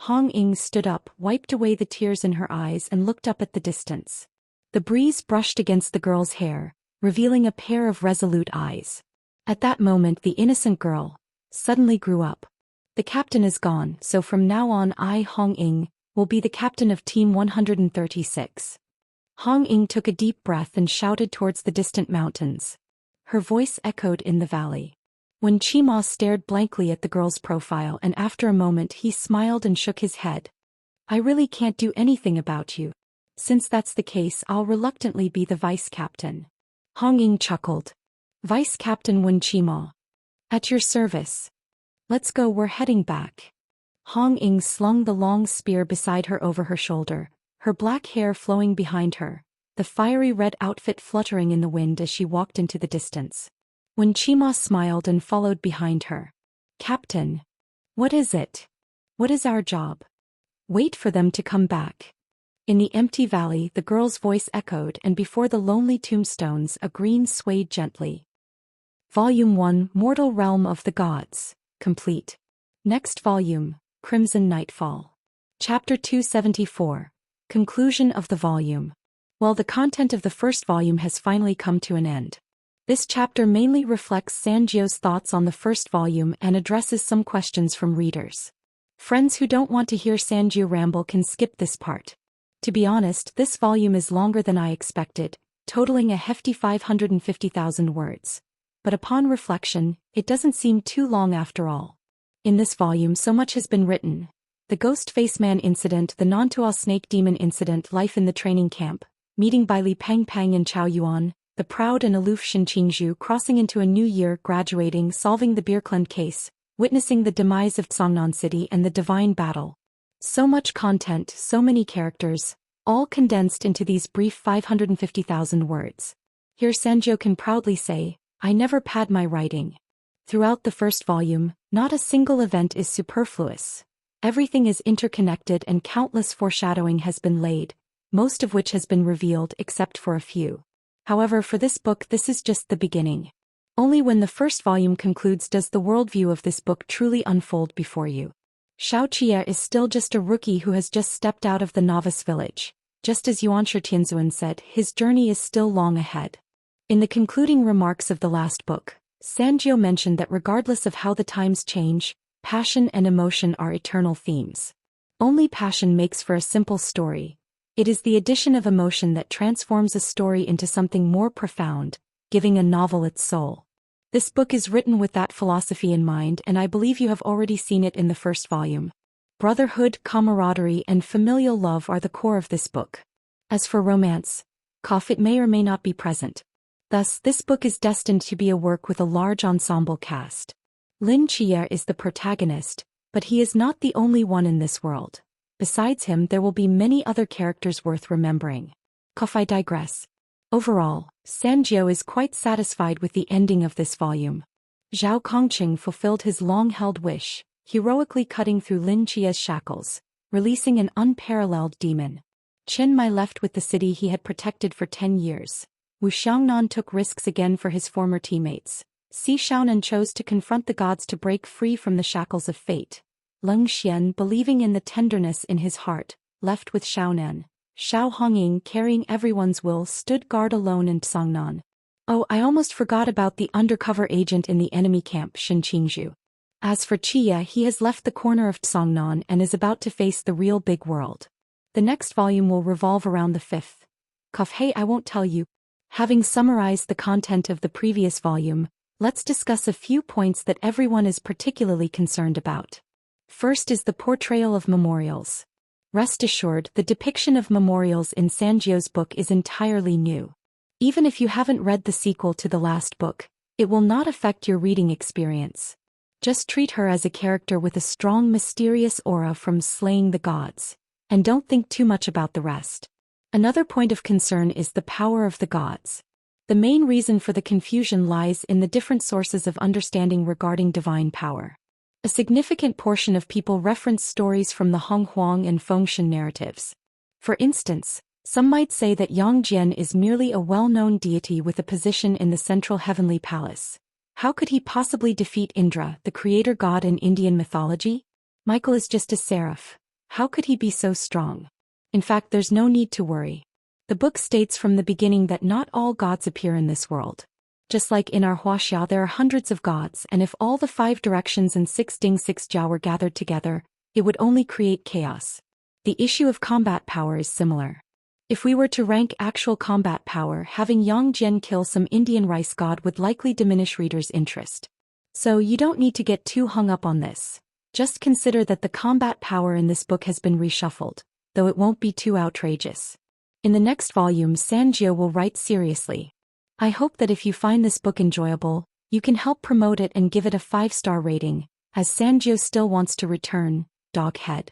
Hong Ying stood up, wiped away the tears in her eyes and looked up at the distance. The breeze brushed against the girl's hair, revealing a pair of resolute eyes. At that moment the innocent girl suddenly grew up. The captain is gone, so from now on I, Hong Ying, will be the captain of Team 136. Hong Ying took a deep breath and shouted towards the distant mountains. Her voice echoed in the valley. When Chima stared blankly at the girl's profile and after a moment he smiled and shook his head. I really can't do anything about you. Since that's the case, I'll reluctantly be the vice-captain. Hong Ying chuckled. Vice-captain Wen Chima. At your service. Let's go, we're heading back. Hong Ying slung the long spear beside her over her shoulder, her black hair flowing behind her, the fiery red outfit fluttering in the wind as she walked into the distance. When Chima smiled and followed behind her. Captain. What is it? What is our job? Wait for them to come back. In the empty valley the girl's voice echoed and before the lonely tombstones a green swayed gently. Volume 1, Mortal Realm of the Gods, complete. Next volume, Crimson Nightfall. Chapter 274. Conclusion of the volume. Well, the content of the first volume has finally come to an end. This chapter mainly reflects Sanjio's thoughts on the first volume and addresses some questions from readers. Friends who don't want to hear Sanjio ramble can skip this part. To be honest, this volume is longer than I expected, totaling a hefty 550,000 words. But upon reflection, it doesn't seem too long after all. In this volume so much has been written. The Ghost Face Man incident, the Nantua Snake Demon incident, life in the training camp, meeting by Li Pangpang and Chao Yuan, the proud and aloof Shin Qingzhu crossing into a new year, graduating, solving the Birkeland case, witnessing the demise of Tsongnan City and the divine battle. So much content, so many characters, all condensed into these brief 550,000 words. Here Sanjio can proudly say, I never pad my writing. Throughout the first volume, not a single event is superfluous. Everything is interconnected and countless foreshadowing has been laid, most of which has been revealed except for a few. However, for this book this is just the beginning. Only when the first volume concludes does the worldview of this book truly unfold before you. Xiao Qie is still just a rookie who has just stepped out of the novice village. Just as Yuanshi Tianzuan said, his journey is still long ahead. In the concluding remarks of the last book, Sanjio mentioned that regardless of how the times change, passion and emotion are eternal themes. Only passion makes for a simple story. It is the addition of emotion that transforms a story into something more profound, giving a novel its soul. This book is written with that philosophy in mind, and I believe you have already seen it in the first volume. Brotherhood, camaraderie, and familial love are the core of this book. As for romance, it may or may not be present. Thus, this book is destined to be a work with a large ensemble cast. Lin Qier is the protagonist, but he is not the only one in this world. Besides him, there will be many other characters worth remembering. I digress. Overall, Sanjio is quite satisfied with the ending of this volume. Zhao Kongqing fulfilled his long-held wish, heroically cutting through Lin Qie's shackles, releasing an unparalleled demon. Chen Mai left with the city he had protected for 10 years. Wu Xiangnan took risks again for his former teammates. Si Xiaonan chose to confront the gods to break free from the shackles of fate. Leng Xian, believing in the tenderness in his heart, left with Xiaonan. Xiao Hongying, carrying everyone's will, stood guard alone in Tsongnan. Oh, I almost forgot about the undercover agent in the enemy camp, Shin Qingzhu. As for Qie, he has left the corner of Tsongnan and is about to face the real big world. The next volume will revolve around the fifth. Hey, I won't tell you. Having summarized the content of the previous volume, let's discuss a few points that everyone is particularly concerned about. First is the portrayal of memorials. Rest assured, the depiction of memorials in Sanjio's book is entirely new. Even if you haven't read the sequel to the last book, it will not affect your reading experience. Just treat her as a character with a strong mysterious aura from slaying the gods, and don't think too much about the rest. Another point of concern is the power of the gods. The main reason for the confusion lies in the different sources of understanding regarding divine power. A significant portion of people reference stories from the Hong Huang and Fengshen narratives. For instance, some might say that Yang Jian is merely a well-known deity with a position in the central heavenly palace. How could he possibly defeat Indra, the creator god in Indian mythology? Michael is just a seraph. How could he be so strong? In fact, there's no need to worry. The book states from the beginning that not all gods appear in this world. Just like in our Huaxia, there are hundreds of gods, and if all the 5 directions and 6 Ding 6 Jia were gathered together, it would only create chaos. The issue of combat power is similar. If we were to rank actual combat power, having Yang Jian kill some Indian rice god would likely diminish readers' interest. So you don't need to get too hung up on this. Just consider that the combat power in this book has been reshuffled, though it won't be too outrageous. In the next volume, Sanjio will write seriously. I hope that if you find this book enjoyable, you can help promote it and give it a 5-star rating, as Sanjio still wants to return, Doghead.